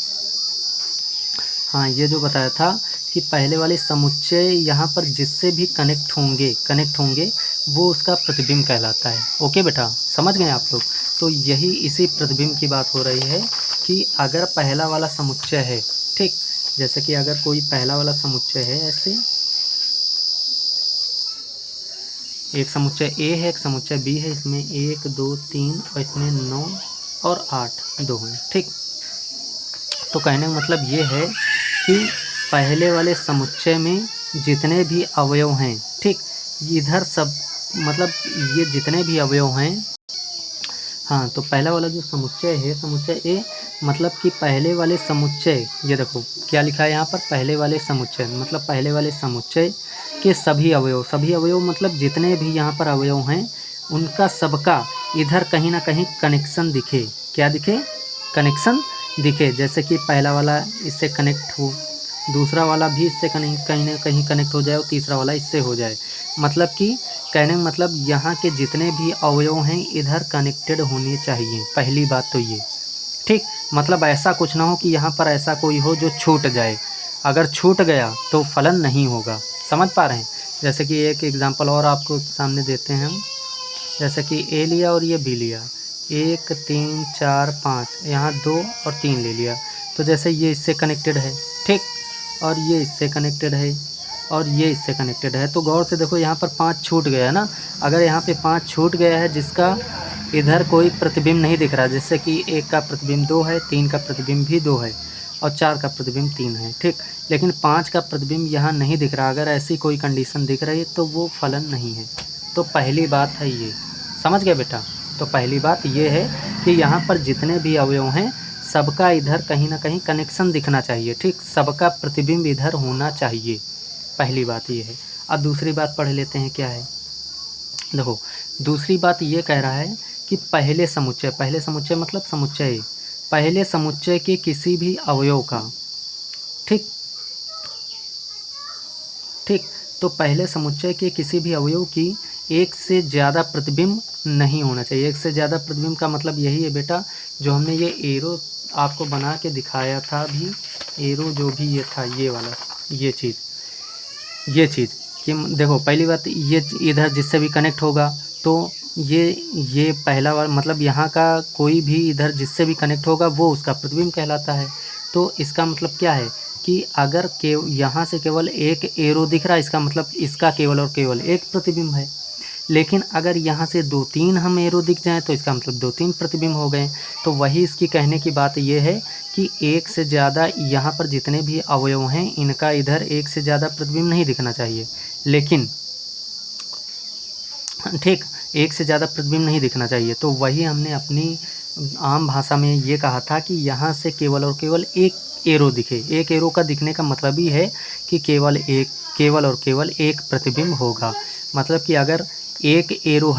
A: हाँ, ये जो बताया था कि पहले वाले समुच्चय यहाँ पर जिससे भी कनेक्ट होंगे वो उसका प्रतिबिंब कहलाता है। ओके बेटा, समझ गए आप लोग। तो यही इसी प्रतिबिंब की बात हो रही है कि अगर पहला वाला समुच्चय है, ठीक, जैसे कि अगर कोई पहला वाला समुच्चय है, ऐसे एक समुच्चय ए है, एक समुच्चय बी है, इसमें 1 2 3 और इसमें 9 और 8 दो हैं, ठीक। तो कहने का मतलब ये है कि पहले वाले समुच्चय में जितने भी अवयव हैं, ठीक, इधर सब मतलब ये जितने भी अवयव हैं, हाँ, तो पहला वाला जो समुच्चय है, समुच्चय ए, मतलब कि पहले वाले समुच्चय, ये देखो क्या लिखा है यहाँ पर, पहले वाले समुच्चय मतलब पहले वाले समुच्चय के सभी अवयव मतलब जितने भी यहाँ पर अवयव हैं उनका सबका इधर कहीं ना कहीं कनेक्शन दिखे। क्या दिखे? कनेक्शन दिखे। जैसे कि पहला वाला इससे कनेक्ट हो, दूसरा वाला भी इससे कहीं ना कहीं कनेक्ट हो जाए और तीसरा वाला इससे हो जाए। मतलब कि कहने का मतलब यहाँ के जितने भी अवयव हैं इधर कनेक्टेड होने चाहिए। पहली बात तो ये, ठीक। मतलब ऐसा कुछ ना हो कि यहाँ पर ऐसा कोई हो जो छूट जाए। अगर छूट गया तो फलन नहीं होगा। समझ पा रहे हैं? जैसे कि एक एग्जांपल और आपको सामने देते हैं हम। जैसे कि ए लिया और ये बी लिया, 1 3 4 5, यहाँ 2 और 3 ले लिया। तो जैसे ये इससे कनेक्टेड है, ठीक, और ये इससे कनेक्टेड है और ये इससे कनेक्टेड है। तो गौर से देखो यहाँ पर 5 छूट गया है ना। अगर यहाँ पे 5 छूट गया है जिसका इधर कोई प्रतिबिंब नहीं दिख रहा, जैसे कि 1 का प्रतिबिंब 2 है, 3 का प्रतिबिंब भी 2 है और 4 का प्रतिबिंब 3 है, ठीक। लेकिन 5 का प्रतिबिंब यहाँ नहीं दिख रहा। अगर ऐसी कोई कंडीशन दिख रही है तो वो फलन नहीं है। तो पहली बात है ये, समझ गए बेटा? तो पहली बात ये है कि यहाँ पर जितने भी अवयव हैं सबका इधर कहीं ना कहीं कनेक्शन दिखना चाहिए, ठीक। सबका प्रतिबिंब इधर होना चाहिए। पहली बात ये है। अब दूसरी बात पढ़ लेते हैं क्या है। देखो दूसरी बात ये कह रहा है कि पहले समुच्चय मतलब समुच्चय, पहले समुच्चय के किसी भी अवयव का, ठीक, तो पहले समुच्चय के किसी भी अवयव की एक से ज़्यादा प्रतिबिंब नहीं होना चाहिए। एक से ज़्यादा प्रतिबिंब का मतलब यही है बेटा, जो हमने ये एरो आपको बना के दिखाया था अभी, एरो जो भी ये था, ये वाला, ये चीज़ कि देखो पहली बात, ये इधर जिससे भी कनेक्ट होगा तो ये पहला वाला मतलब यहाँ का कोई भी इधर जिससे भी कनेक्ट होगा वो उसका प्रतिबिंब कहलाता है। तो इसका मतलब क्या है कि अगर यहाँ से केवल एक एरो दिख रहा है, इसका मतलब इसका केवल और केवल एक प्रतिबिंब है। लेकिन अगर यहाँ से 2-3 हम एरो दिख जाएँ तो इसका मतलब 2-3 प्रतिबिंब हो गए। तो वही इसकी कहने की बात ये है कि एक से ज़्यादा यहाँ पर जितने भी अवयव हैं इनका इधर एक से ज़्यादा प्रतिबिंब नहीं दिखना चाहिए, लेकिन ठीक, एक से ज़्यादा प्रतिबिंब नहीं दिखना चाहिए। तो वही हमने अपनी आम भाषा में ये कहा था कि यहाँ से केवल और केवल एक एरो दिखे। एक एरो का दिखने का मतलब ही है कि केवल और केवल एक प्रतिबिंब होगा। मतलब कि अगर एक एरो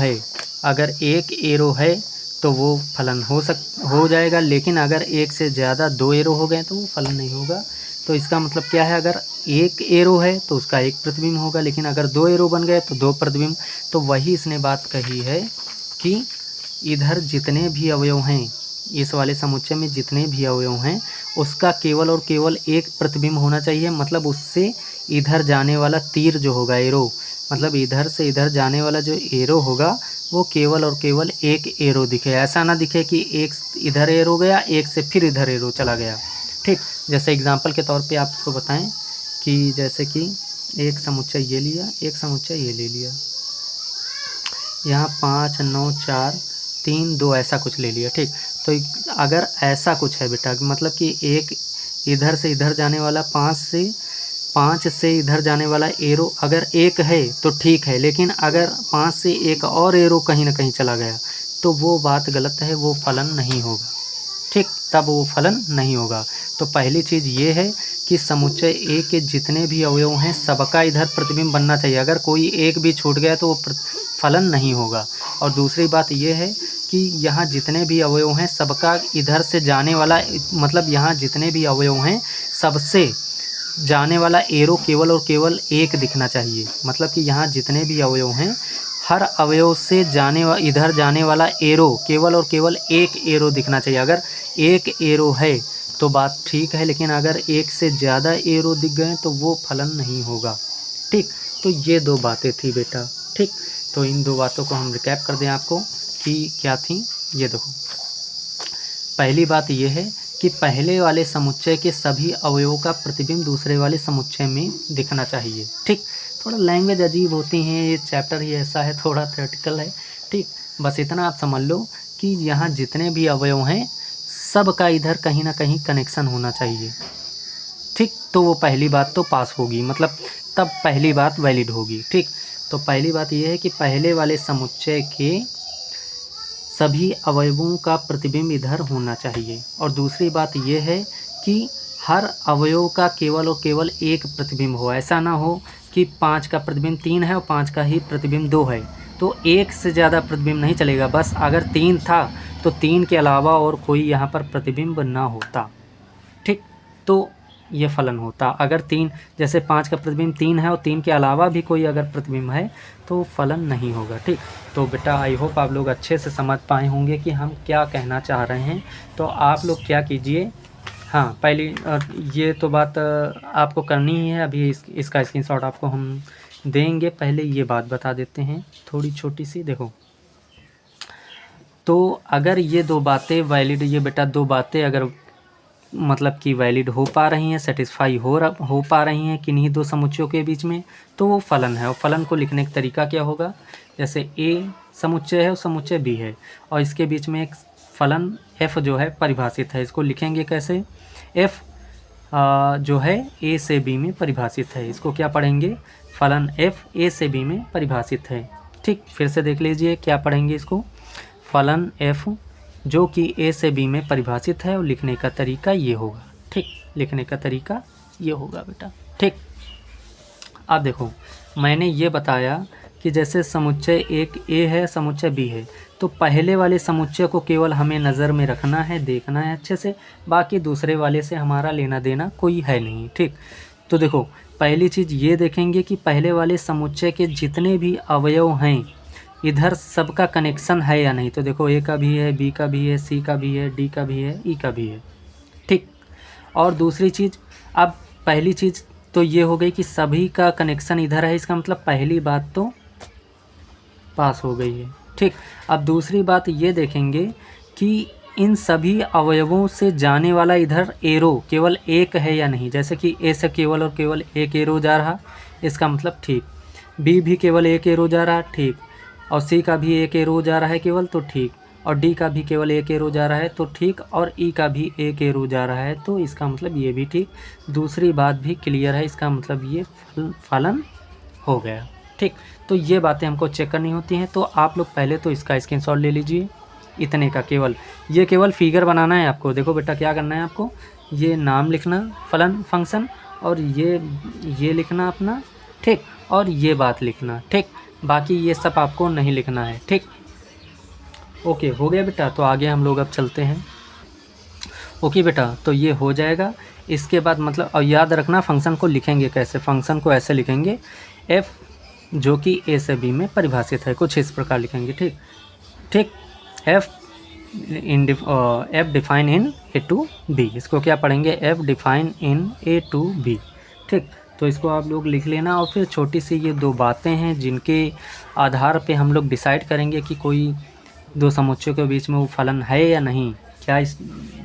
A: है तो वो फलन हो जाएगा, लेकिन अगर एक से ज़्यादा 2 एरो हो गए तो वो फलन नहीं होगा। तो इसका मतलब क्या है, अगर एक एरो है तो उसका एक प्रतिबिंब होगा, लेकिन अगर 2 एरो बन गए तो 2 प्रतिबिंब। तो वही इसने बात कही है कि इधर जितने भी अवयव हैं, इस वाले समुच्चय में जितने भी अवयव हैं उसका केवल और केवल एक प्रतिबिंब होना चाहिए। मतलब उससे इधर जाने वाला तीर जो होगा, एरो, मतलब इधर से इधर जाने वाला जो एरो होगा वो केवल और केवल एक एरो दिखे। ऐसा ना दिखे कि एक इधर एरो गया, एक से फिर इधर एरो चला गया। ठीक, जैसे एग्जांपल के तौर पे आपको बताएं कि जैसे कि एक समुच्चय ये लिया, एक समुच्चय ये ले लिया, यहाँ 5, 9, 4, 3, 2 ऐसा कुछ ले लिया। ठीक, तो अगर ऐसा कुछ है बेटा, मतलब कि एक इधर से इधर जाने वाला 5 से इधर जाने वाला एरो अगर एक है तो ठीक है, लेकिन अगर 5 से एक और एरो कहीं ना कहीं चला गया तो वो बात गलत है, वो फलन नहीं होगा। ठीक, तब वो फलन नहीं होगा। तो पहली चीज़ ये है कि समुच्चय ए के जितने भी अवयव हैं सबका इधर प्रतिबिंब बनना चाहिए। अगर कोई एक भी छूट गया तो वो फलन नहीं होगा। और दूसरी बात ये है कि यहाँ जितने भी अवयव हैं सबका इधर से जाने वाला, मतलब यहाँ जितने भी अवयव हैं सबसे जाने वाला एरो केवल और केवल एक दिखना चाहिए। मतलब कि यहाँ जितने भी अवयव हैं हर अवयव से इधर जाने वाला एरो केवल और केवल एक एरो दिखना चाहिए। अगर एक एरो है तो बात ठीक है, लेकिन अगर एक से ज़्यादा एरो दिख गए तो वो फलन नहीं होगा। ठीक, तो ये 2 बातें थी बेटा। ठीक, तो इन 2 बातों को हम रिकैप कर दें आपको कि क्या थी। ये देखो, पहली बात ये है कि पहले वाले समुच्चय के सभी अवयवों का प्रतिबिंब दूसरे वाले समुच्चय में दिखना चाहिए। ठीक, थोड़ा लैंग्वेज अजीब होती हैं, ये चैप्टर ही ऐसा है, थोड़ा थ्योरेटिकल है। ठीक, बस इतना आप समझ लो कि यहाँ जितने भी अवयव हैं सब का इधर कहीं ना कहीं कनेक्शन होना चाहिए। ठीक, तो वो पहली बात तो पास होगी, मतलब तब पहली बात वैलिड होगी। ठीक, तो पहली बात ये है कि पहले वाले समुच्चय के सभी अवयवों का प्रतिबिंब इधर होना चाहिए। और दूसरी बात ये है कि हर अवयव का केवल और केवल एक प्रतिबिंब हो। ऐसा ना हो कि 5 का प्रतिबिंब 3 है और 5 का ही प्रतिबिंब 2 है, तो एक से ज़्यादा प्रतिबिंब नहीं चलेगा। बस अगर 3 था तो 3 के अलावा और कोई यहाँ पर प्रतिबिंब ना होता। ठीक, तो ये फलन होता। अगर 3, जैसे 5 का प्रतिबिंब 3 है और 3 के अलावा भी कोई अगर प्रतिबिंब है तो फलन नहीं होगा। ठीक, तो बेटा आई होप आप लोग अच्छे से समझ पाए होंगे कि हम क्या कहना चाह रहे हैं। तो आप लोग क्या कीजिए, हाँ, पहली ये तो बात आपको करनी ही है। अभी इसका स्क्रीनशॉट आपको हम देंगे। पहले ये बात बता देते हैं थोड़ी छोटी सी। देखो, तो अगर ये 2 बातें वैलिड, ये बेटा 2 बातें अगर मतलब कि वैलिड हो पा रही हैं, सेटिस्फाई हो पा रही हैं किन्हीं 2 समुच्चयों के बीच में, तो वो फलन है। और फलन को लिखने का तरीका क्या होगा, जैसे ए समुच्चय है और समुच्चय बी है और इसके बीच में एक फलन f जो है परिभाषित है। इसको लिखेंगे कैसे, f जो है a से b में परिभाषित है। इसको क्या पढ़ेंगे, फलन f a से b में परिभाषित है। ठीक, फिर से देख लीजिए क्या पढ़ेंगे इसको, फलन f जो कि a से b में परिभाषित है और लिखने का तरीका ये होगा। ठीक, लिखने का तरीका ये होगा बेटा। ठीक, अब देखो मैंने ये बताया कि जैसे समुच्चय एक a है, समुच्चय b है, तो पहले वाले समुच्चय को केवल हमें नज़र में रखना है, देखना है अच्छे से, बाकी दूसरे वाले से हमारा लेना देना कोई है नहीं। ठीक, तो देखो पहली चीज़ ये देखेंगे कि पहले वाले समुच्चय के जितने भी अवयव हैं इधर सबका कनेक्शन है या नहीं। तो देखो ए का भी है, बी का भी है, सी का भी है, डी का भी है, ई का भी है। ठीक, और दूसरी चीज़, अब पहली चीज़ तो ये हो गई कि सभी का कनेक्शन इधर है, इसका मतलब पहली बात तो पास हो गई है। ठीक, अब दूसरी बात ये देखेंगे कि इन सभी अवयवों से जाने वाला इधर एरो केवल एक है या नहीं। जैसे कि ए से केवल और केवल एक एरो जा रहा, इसका मतलब ठीक। बी भी केवल एक एरो जा रहा, ठीक। और सी का भी एक एरो जा रहा है केवल, तो ठीक, और डी का भी केवल एक एरो जा रहा है तो ठीक, और ई का भी एक एरो जा रहा है तो इसका मतलब ये भी ठीक। दूसरी बात भी क्लियर है, इसका मतलब ये फलन हो गया। ठीक, तो ये बातें हमको चेक करनी होती हैं। तो आप लोग पहले तो इसका स्क्रीनशॉट ले लीजिए, इतने का केवल, ये केवल फिगर बनाना है आपको। देखो बेटा क्या करना है आपको, ये नाम लिखना फलन फंक्शन, और ये लिखना अपना, ठीक, और ये बात लिखना, ठीक, बाकी ये सब आपको नहीं लिखना है। ठीक, ओके, हो गया बेटा। तो आगे हम लोग अब चलते हैं। ओके बेटा, तो ये हो जाएगा। इसके बाद मतलब, और याद रखना फंक्शन को लिखेंगे कैसे, फंक्शन को ऐसे लिखेंगे, एफ जो कि ए से बी में परिभाषित है, कुछ इस प्रकार लिखेंगे। ठीक ठीक, F define in A to B, इसको क्या पढ़ेंगे, F define in A to B. ठीक, तो इसको आप लोग लिख लेना। और फिर छोटी सी ये दो बातें हैं जिनके आधार पे हम लोग डिसाइड करेंगे कि कोई दो समुच्चयों के बीच में वो फलन है या नहीं। क्या इस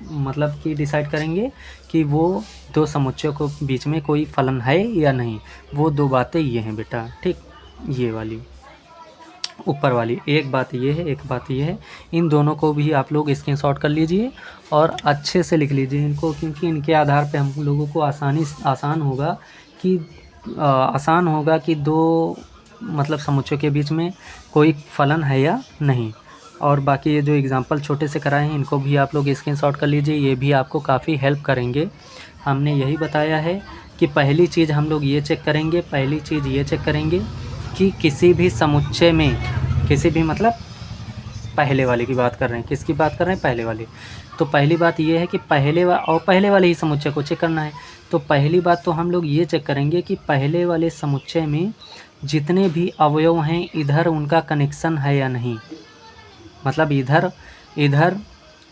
A: मतलब कि डिसाइड करेंगे कि वो दो समुच्चयों के बीच में कोई फलन है या नहीं, वो दो बातें ये हैं बेटा। ठीक, ये वाली ऊपर वाली एक बात ये है, एक बात ये है। इन दोनों को भी आप लोग स्क्रीनशॉट कर लीजिए और अच्छे से लिख लीजिए इनको, क्योंकि इनके आधार पे हम लोगों को आसान होगा कि दो मतलब समुच्चयों के बीच में कोई फलन है या नहीं। और बाकी ये जो एग्जांपल छोटे से कराए हैं इनको भी आप लोग स्क्रीनशॉट कर लीजिए, ये भी आपको काफ़ी हेल्प करेंगे। हमने यही बताया है कि पहली चीज़ हम लोग ये चेक करेंगे, पहली चीज़ ये चेक करेंगे कि किसी भी समुच्चय में, किसी भी मतलब पहले वाले की बात कर रहे हैं, किसकी बात कर रहे हैं, पहले वाले। तो पहली बात ये है कि पहले वाले ही समुच्चय को चेक करना है। तो पहली बात तो हम लोग ये चेक करेंगे कि पहले वाले समुच्चय में जितने भी अवयव हैं इधर उनका कनेक्शन है या नहीं। मतलब इधर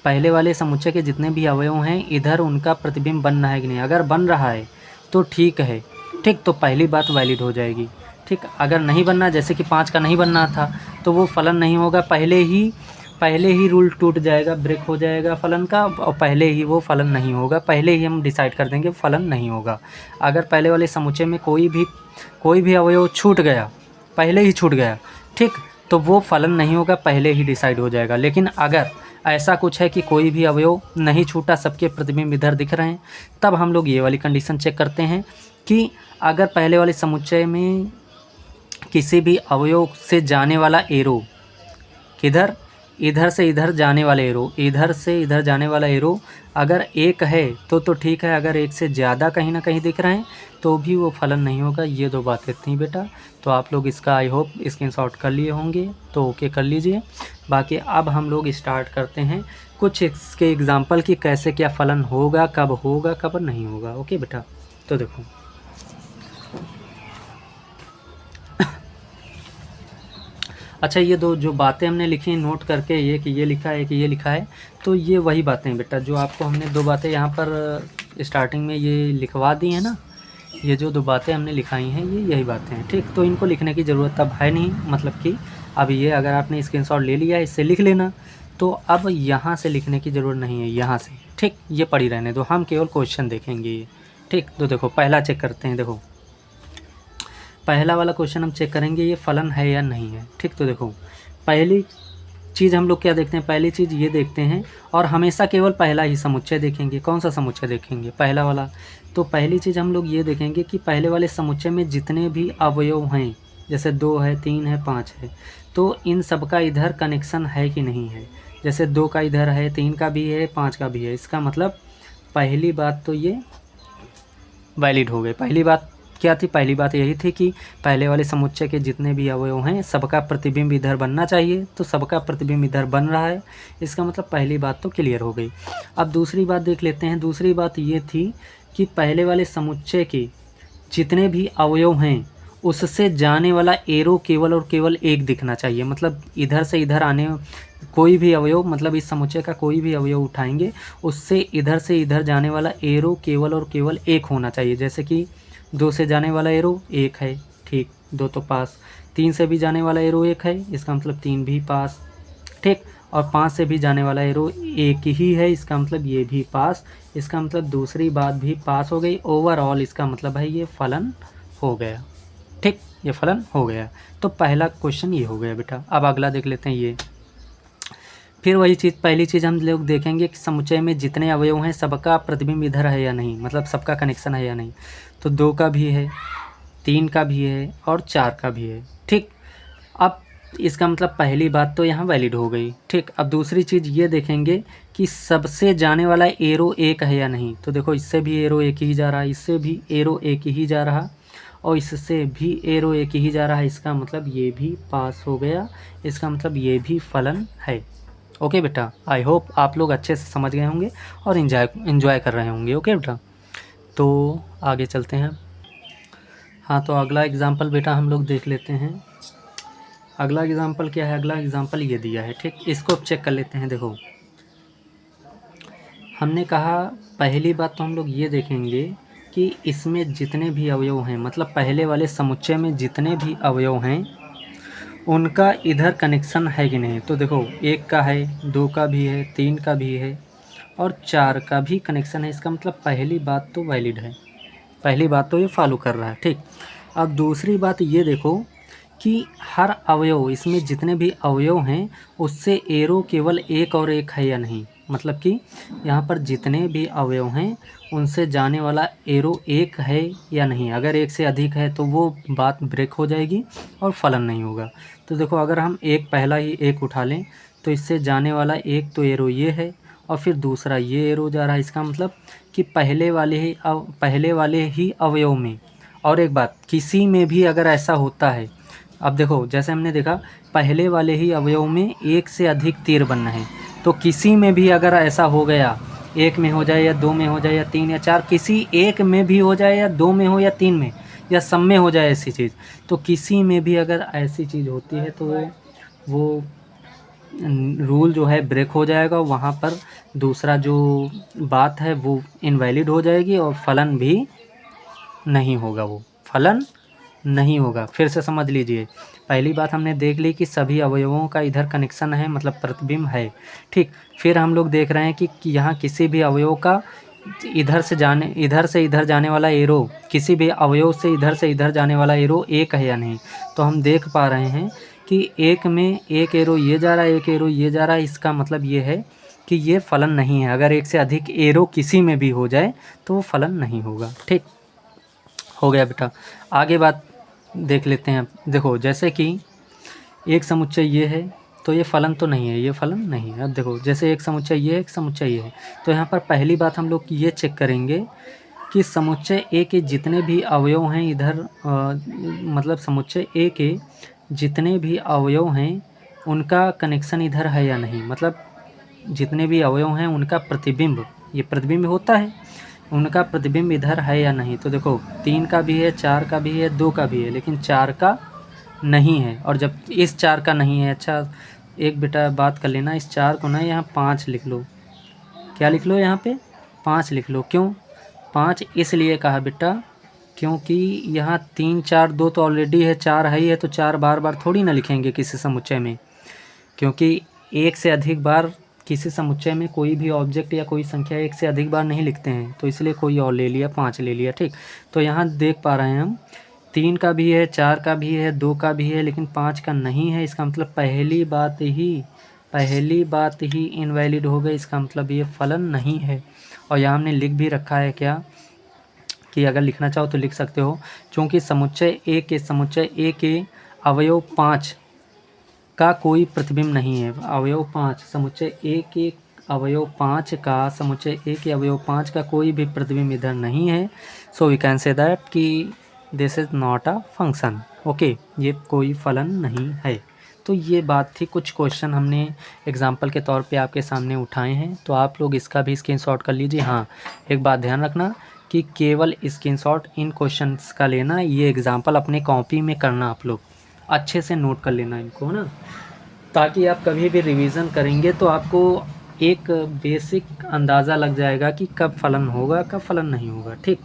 A: पहले वाले समुच्चय के जितने भी अवयव हैं इधर उनका प्रतिबिंब बन रहा है कि नहीं। अगर बन रहा है तो ठीक है, ठीक, तो पहली बात वैलिड हो जाएगी। ठीक, अगर नहीं बनना, जैसे कि 5 का नहीं बनना था तो वो फलन नहीं होगा, पहले ही रूल टूट जाएगा, ब्रेक हो जाएगा फलन का, और पहले ही वो फलन नहीं होगा, पहले ही हम डिसाइड कर देंगे फलन नहीं होगा। अगर पहले वाले समुच्चय में कोई भी अवयव छूट गया, पहले ही छूट गया, ठीक, तो वो फलन नहीं होगा, पहले ही डिसाइड हो जाएगा। लेकिन अगर ऐसा कुछ है कि कोई भी अवयव नहीं छूटा, सबके प्रतिबिंब इधर दिख रहे हैं, तब हम लोग ये वाली कंडीशन चेक करते हैं कि अगर पहले वाले समुच्चय में किसी भी अवयव से जाने वाला एरो, किधर, इधर से इधर जाने वाला एरो, इधर से इधर जाने वाला एरो अगर एक है तो ठीक है, अगर एक से ज़्यादा कहीं ना कहीं दिख रहे हैं तो भी वो फलन नहीं होगा। ये दो बातें थी बेटा, तो आप लोग इसका आई होप स्क्रीनशॉट कर लिए होंगे, तो ओके कर लीजिए। बाकी अब हम लोग स्टार्ट करते हैं कुछ इसके एग्जाम्पल कि कैसे क्या फलन होगा, कब नहीं होगा। ओके बेटा, तो देखो अच्छा, ये दो जो बातें हमने लिखी नोट करके, ये कि ये लिखा है कि ये लिखा है, तो ये वही बातें हैं बेटा जो आपको हमने दो बातें यहाँ पर स्टार्टिंग में ये लिखवा दी हैं ना। ये जो दो बातें हमने लिखाई हैं ये यही बातें हैं। ठीक, तो इनको लिखने की ज़रूरत अब है नहीं, मतलब कि अब ये अगर आपने स्क्रीनशॉट ले लिया इससे लिख लेना, तो अब यहाँ से लिखने की ज़रूरत नहीं है, यहाँ से। ठीक, ये पढ़ी रहने दो, हम केवल क्वेश्चन देखेंगे ये। ठीक, तो देखो पहला चेक करते हैं। देखो पहला वाला क्वेश्चन हम चेक करेंगे ये फलन है या नहीं है। ठीक, तो देखो पहली चीज़ हम लोग क्या देखते हैं, पहली चीज़ ये देखते हैं, और हमेशा केवल पहला ही समुच्चय देखेंगे। कौन सा समुच्चय देखेंगे, पहला वाला। तो पहली चीज़ हम लोग ये देखेंगे कि पहले वाले समुच्चय में जितने भी अवयव हैं, जैसे 2 है, 3 है, 5 है, तो इन सब का इधर कनेक्शन है कि नहीं है। जैसे 2 का इधर है, 3 का भी है, 5 का भी है, इसका मतलब पहली बात तो ये वैलिड हो गई। पहली बात क्या थी, पहली बात यही थी कि पहले वाले समुच्चय के जितने भी अवयव हैं सबका प्रतिबिंब इधर बनना चाहिए, तो सबका प्रतिबिंब इधर बन रहा है, इसका मतलब पहली बात तो क्लियर हो गई। अब दूसरी बात देख लेते हैं। दूसरी बात ये थी कि पहले वाले समुच्चय के जितने भी अवयव हैं उससे जाने वाला एरो केवल और केवल एक दिखना चाहिए। मतलब इधर से इधर आने कोई भी अवयव, मतलब इस समुच्चय का कोई भी अवयव उठाएंगे उससे इधर से इधर जाने वाला एरो केवल और केवल एक होना चाहिए। जैसे कि 2 से जाने वाला एरो एक है, ठीक, 2 तो पास। 3 से भी जाने वाला एरो एक है, इसका मतलब 3 भी पास, ठीक। और 5 से भी जाने वाला एरो एक ही है, इसका मतलब ये भी पास। इसका मतलब दूसरी बात भी पास हो गई। ओवरऑल इसका मतलब है ये फलन हो गया। ठीक, ये फलन हो गया। तो पहला क्वेश्चन ये हो गया बेटा। अब अगला देख लेते हैं ये। फिर वही चीज़, पहली चीज़ हम लोग देखेंगे कि समुच्चय में जितने अवयव हैं सबका प्रतिबिंब इधर है या नहीं, मतलब सबका कनेक्शन है या नहीं। तो 2 का भी है, 3 का भी है और 4 का भी है। ठीक, अब इसका मतलब पहली बात तो यहाँ वैलिड हो गई। ठीक, अब दूसरी चीज़ ये देखेंगे कि सबसे जाने वाला एरो एक है या नहीं। तो देखो इससे भी एरो एक ही जा रहा है, इससे भी एरो एक ही जा रहा और इससे भी एरो एक ही जा रहा है। इसका मतलब ये भी पास हो गया, इसका मतलब ये भी फलन है। ओके बेटा, आई होप आप लोग अच्छे से समझ गए होंगे और इन्जॉय कर रहे होंगे। ओके बेटा, तो आगे चलते हैं। हाँ, तो अगला एग्ज़ाम्पल बेटा हम लोग देख लेते हैं। अगला एग्ज़ाम्पल क्या है? अगला एग्ज़ाम्पल ये दिया है। ठीक, इसको अब चेक कर लेते हैं। देखो हमने कहा पहली बात तो हम लोग ये देखेंगे कि इसमें जितने भी अवयव हैं, मतलब पहले वाले समुच्चय में जितने भी अवयव हैं उनका इधर कनेक्शन है कि नहीं। तो देखो 1 का है, 2 का भी है, 3 का भी है और 4 का भी कनेक्शन है। इसका मतलब पहली बात तो वैलिड है, पहली बात तो ये फॉलो कर रहा है। ठीक, अब दूसरी बात ये देखो कि हर अवयव, इसमें जितने भी अवयव हैं उससे एरो केवल एक और एक है या नहीं। मतलब कि यहाँ पर जितने भी अवयव हैं उनसे जाने वाला एरो एक है या नहीं। अगर एक से अधिक है तो वो बात ब्रेक हो जाएगी और फलन नहीं होगा। तो देखो अगर हम एक पहला ही एक उठा लें तो इससे जाने वाला एक तो एरो ये है और फिर दूसरा ये एरो जा रहा है। इसका मतलब कि पहले वाले ही अवयव में। और एक बात, किसी में भी अगर ऐसा होता है, अब देखो जैसे हमने देखा पहले वाले ही अवयव में एक से अधिक तीर बनना है, तो किसी में भी अगर ऐसा हो गया, एक में हो जाए या 2 में हो जाए या 3 या 4, किसी एक में भी हो जाए या 2 में हो या 3 में या सब में हो जाए ऐसी चीज़, तो किसी में भी अगर ऐसी चीज़ होती है तो वो रूल जो है ब्रेक हो जाएगा। वहाँ पर दूसरा जो बात है वो इनवैलिड हो जाएगी और फलन भी नहीं होगा, वो फलन नहीं होगा। फिर से समझ लीजिए, पहली बात हमने देख ली कि सभी अवयवों का इधर कनेक्शन है, मतलब प्रतिबिंब है। ठीक, फिर हम लोग देख रहे हैं कि यहाँ किसी भी अवयव का इधर से इधर जाने वाला एरो, किसी भी अवयव से इधर जाने वाला एरो एक है या नहीं। तो हम देख पा रहे हैं कि एक में एक एरो ये जा रहा है, एक एरो ये जा रहा है। इसका मतलब ये है कि ये फलन नहीं है। अगर एक से अधिक एरो किसी में भी हो जाए तो वो फलन नहीं होगा। ठीक, हो गया बेटा। आगे बात देख लेते हैं। देखो जैसे कि एक समुच्चय ये है तो ये फलन तो नहीं है, ये फलन नहीं है। अब देखो जैसे एक समुच्चय ये है, एक समुच्चय ये है, तो यहाँ पर पहली बात हम लोग ये चेक करेंगे कि समुच्चय ए के जितने भी अवयव हैं इधर मतलब समुच्चय ए के जितने भी अवयव हैं उनका कनेक्शन इधर है या नहीं। मतलब जितने भी अवयव हैं उनका प्रतिबिंब, ये प्रतिबिंब होता है, उनका प्रतिबिंब इधर है या नहीं। तो देखो 3 का भी है, 4 का भी है, 2 का भी है, लेकिन 4 का नहीं है। और जब इस 4 का नहीं है, अच्छा एक बेटा बात कर लेना, इस 4 को ना यहाँ 5 लिख लो। क्या लिख लो यहाँ पे? 5 लिख लो। क्यों 5? इसलिए कहा बेटा क्योंकि यहाँ 3 4 2 तो ऑलरेडी है, 4 है ही है, तो 4 बार बार थोड़ी ना लिखेंगे किसी समुच्चय में, क्योंकि एक से अधिक बार किसी समुच्चय में कोई भी ऑब्जेक्ट या कोई संख्या एक से अधिक बार नहीं लिखते हैं, तो इसलिए कोई और ले लिया, 5 ले लिया। ठीक, तो यहाँ देख पा रहे हैं हम 3 का भी है, 4 का भी है, 2 का भी है, लेकिन 5 का नहीं है। इसका मतलब पहली बात ही इनवैलिड हो गई। इसका मतलब ये फलन नहीं है। और यहाँ हमने लिख भी रखा है क्या कि अगर लिखना चाहो तो लिख सकते हो, क्योंकि समुच्चय ए के अवयव 5 का कोई प्रतिबिंब नहीं है। अवयव 5, समुच्चय ए के अवयव 5 का, समुच्चय ए के अवयव 5 का कोई भी प्रतिबिंब इधर नहीं है। So we can say that कि this is not a function. Okay, ये कोई फलन नहीं है। तो ये बात थी, कुछ क्वेश्चन हमने एग्जाम्पल के तौर पे आपके सामने उठाए हैं, तो आप लोग इसका भी स्क्रीनशॉट कर लीजिए। हाँ, एक बात ध्यान रखना कि केवल स्क्रीनशॉट इन क्वेश्चंस का लेना, ये एग्जाम्पल अपने कॉपी में करना, आप लोग अच्छे से नोट कर लेना इनको ना, ताकि आप कभी भी रिवीजन करेंगे तो आपको एक बेसिक अंदाज़ा लग जाएगा कि कब फलन होगा, कब फलन नहीं होगा। ठीक,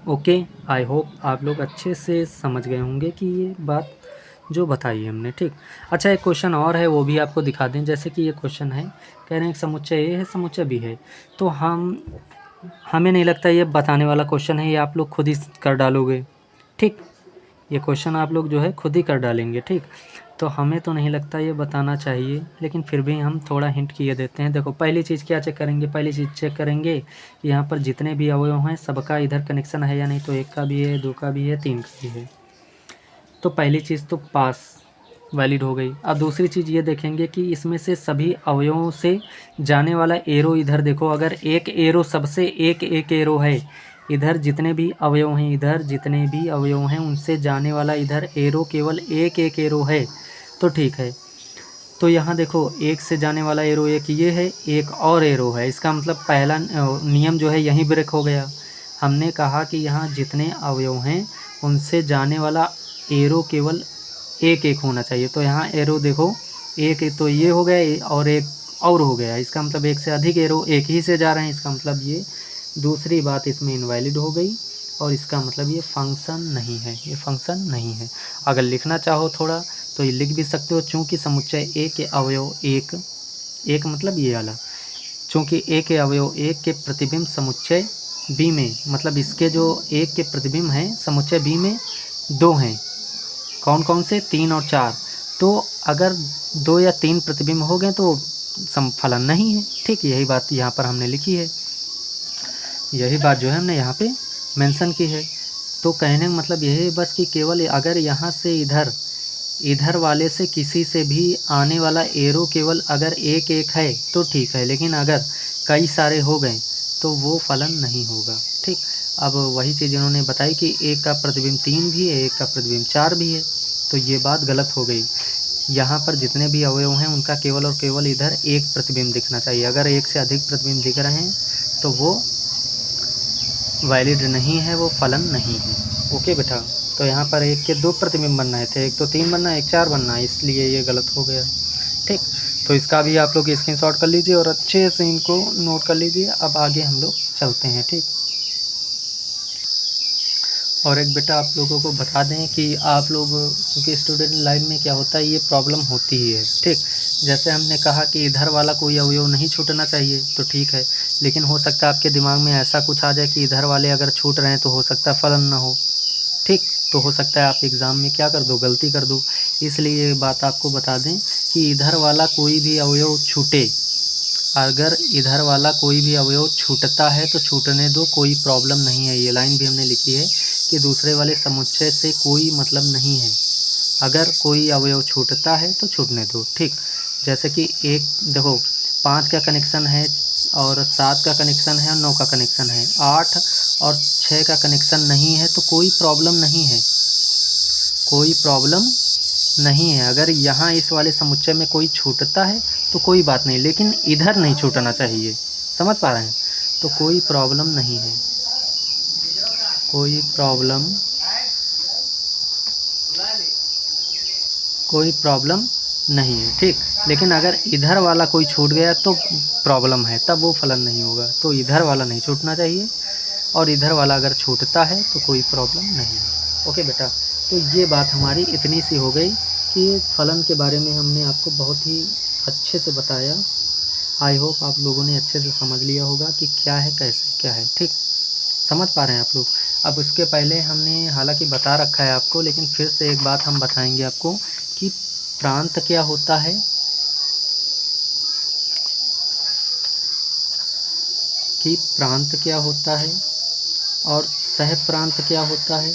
A: ओके, आई होप आप लोग अच्छे से समझ गए होंगे कि ये बात जो बताई हमने। ठीक, अच्छा एक क्वेश्चन और है, वो भी आपको दिखा दें। जैसे कि ये क्वेश्चन है, कह रहे हैं समुच्चय ए है, समुच्चय बी है, तो हमें नहीं लगता ये बताने वाला क्वेश्चन है, ये आप लोग खुद ही कर डालोगे। ठीक, ये क्वेश्चन आप लोग जो है खुद ही कर डालेंगे, ठीक। तो हमें तो नहीं लगता ये बताना चाहिए, लेकिन फिर भी हम थोड़ा हिंट किए देते हैं। देखो पहली चीज़ क्या चेक करेंगे, पहली चीज़ चेक करेंगे कि यहाँ पर जितने भी अवयव हैं सबका इधर कनेक्शन है या नहीं। तो 1 का भी है, 2 का भी है, 3 का भी है। तो पहली चीज़ तो पास वैलिड हो गई। अब दूसरी चीज़ ये देखेंगे कि इसमें से सभी अवयवों से जाने वाला एरो इधर देखो, अगर एक एरो सबसे एक एरो है, इधर जितने भी अवयव हैं, इधर जितने भी अवयव हैं उनसे जाने वाला इधर एरो केवल एक एरो है तो ठीक है। तो यहाँ देखो एक से जाने वाला एरो एक ये है, एक और एरो है, इसका मतलब पहला नियम जो है यहीं ब्रेक हो गया। हमने कहा कि यहाँ जितने अवयव हैं उनसे जाने वाला एरो केवल एक होना चाहिए। तो यहाँ एरो देखो एक तो ये हो गया और एक और हो गया, इसका मतलब एक से अधिक एरो एक ही से जा रहे हैं, इसका मतलब ये दूसरी बात इसमें इनवैलिड हो गई और इसका मतलब ये फंक्शन नहीं है, ये फंक्शन नहीं है। अगर लिखना चाहो थोड़ा तो ये लिख भी सकते हो, चूँकि समुच्चय ए के अवयव एक मतलब ये वाला, चूँकि ए के अवयव एक के प्रतिबिंब समुच्चय बी में, मतलब इसके जो एक के प्रतिबिंब हैं समुच्चय बी में 2 हैं। कौन कौन से? 3 और 4। तो अगर 2 या 3 प्रतिबिंब हो गए तो समफलन नहीं है, ठीक। यही बात यहाँ पर हमने लिखी है, यही बात जो है हमने यहाँ पे मेंशन की है। तो कहने का मतलब यही है बस कि केवल अगर यहाँ से इधर वाले से किसी से भी आने वाला एरो केवल अगर एक है तो ठीक है, लेकिन अगर कई सारे हो गए तो वो फलन नहीं होगा, ठीक। अब वही चीज़ इन्होंने बताई कि एक का प्रतिबिंब 3 भी है, एक का प्रतिबिंब 4 भी है, तो ये बात गलत हो गई। यहाँ पर जितने भी अवयव हैं उनका केवल और केवल इधर एक प्रतिबिंब दिखना चाहिए। अगर एक से अधिक प्रतिबिंब दिख रहे हैं तो वो वैलिड नहीं है, वो फलन नहीं है। ओके बेटा, तो यहाँ पर एक के 2 प्रतिबिंब बनना थे, एक तो 3 बनना है, एक 4 बनना है, इसलिए ये गलत हो गया, ठीक। तो इसका भी आप लोग स्क्रीनशॉट कर लीजिए और अच्छे से इनको नोट कर लीजिए। अब आगे हम लोग चलते हैं, ठीक। और एक बेटा आप लोगों को बता दें कि आप लोग क्योंकि स्टूडेंट लाइफ में क्या होता है ये प्रॉब्लम होती ही है, ठीक। जैसे हमने कहा कि इधर वाला कोई अवयव नहीं छूटना चाहिए तो ठीक है, लेकिन हो सकता है आपके दिमाग में ऐसा कुछ आ जाए कि इधर वाले अगर छूट रहे हैं तो हो सकता है फलन ना हो, ठीक। तो हो सकता है आप एग्ज़ाम में क्या कर दो, गलती कर दो। इसलिए ये बात आपको बता दें कि इधर वाला कोई भी अवयव छूटे, अगर इधर वाला कोई भी अवयव छूटता है तो छूटने दो, कोई प्रॉब्लम नहीं है। ये लाइन भी हमने लिखी है कि दूसरे वाले समुच्चय से कोई मतलब नहीं है, अगर कोई अवयव छूटता है तो छूटने दो, ठीक। जैसे कि एक देखो 5 का कनेक्शन है और 7 का कनेक्शन है और 9 का कनेक्शन है, 8 और 6 का कनेक्शन नहीं है तो कोई प्रॉब्लम नहीं है, कोई प्रॉब्लम नहीं है। अगर यहाँ इस वाले समुच्चय में कोई छूटता है तो कोई बात नहीं, लेकिन इधर नहीं छूटना चाहिए, समझ पा रहे हैं? तो कोई प्रॉब्लम नहीं है, कोई प्रॉब्लम नहीं है, ठीक। लेकिन अगर इधर वाला कोई छूट गया तो प्रॉब्लम है, तब वो फलन नहीं होगा। तो इधर वाला नहीं छूटना चाहिए और इधर वाला अगर छूटता है तो कोई प्रॉब्लम नहीं है। ओके बेटा, तो ये बात हमारी इतनी सी हो गई कि फलन के बारे में हमने आपको बहुत ही अच्छे से बताया। आई होप आप लोगों ने अच्छे से समझ लिया होगा कि क्या है कैसे क्या है, ठीक। समझ पा रहे हैं आप लोग? अब उसके पहले हमने हालांकि बता रखा है आपको, लेकिन फिर से एक बात हम बताएंगे आपको कि प्रांत क्या होता है, कि प्रांत क्या होता है और सह प्रांत क्या होता है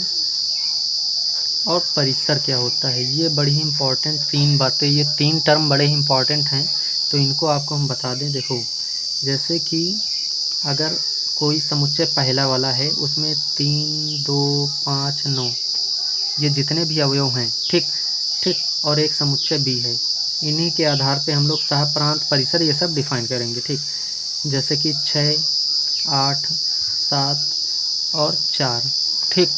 A: और परिसर क्या होता है। ये बड़ी ही इम्पॉर्टेंट 3 बातें, ये 3 टर्म बड़े ही इम्पॉर्टेंट हैं, तो इनको आपको हम बता दें। देखो जैसे कि अगर कोई समुच्चय पहला वाला है उसमें 3, 2, 5, 9 ये जितने भी अवयव हैं, ठीक ठीक, और एक समुच्चय बी है, इन्हीं के आधार पे हम लोग सह प्रांत परिसर ये सब डिफाइन करेंगे, ठीक। जैसे कि 6, 8, 7 और 4, ठीक।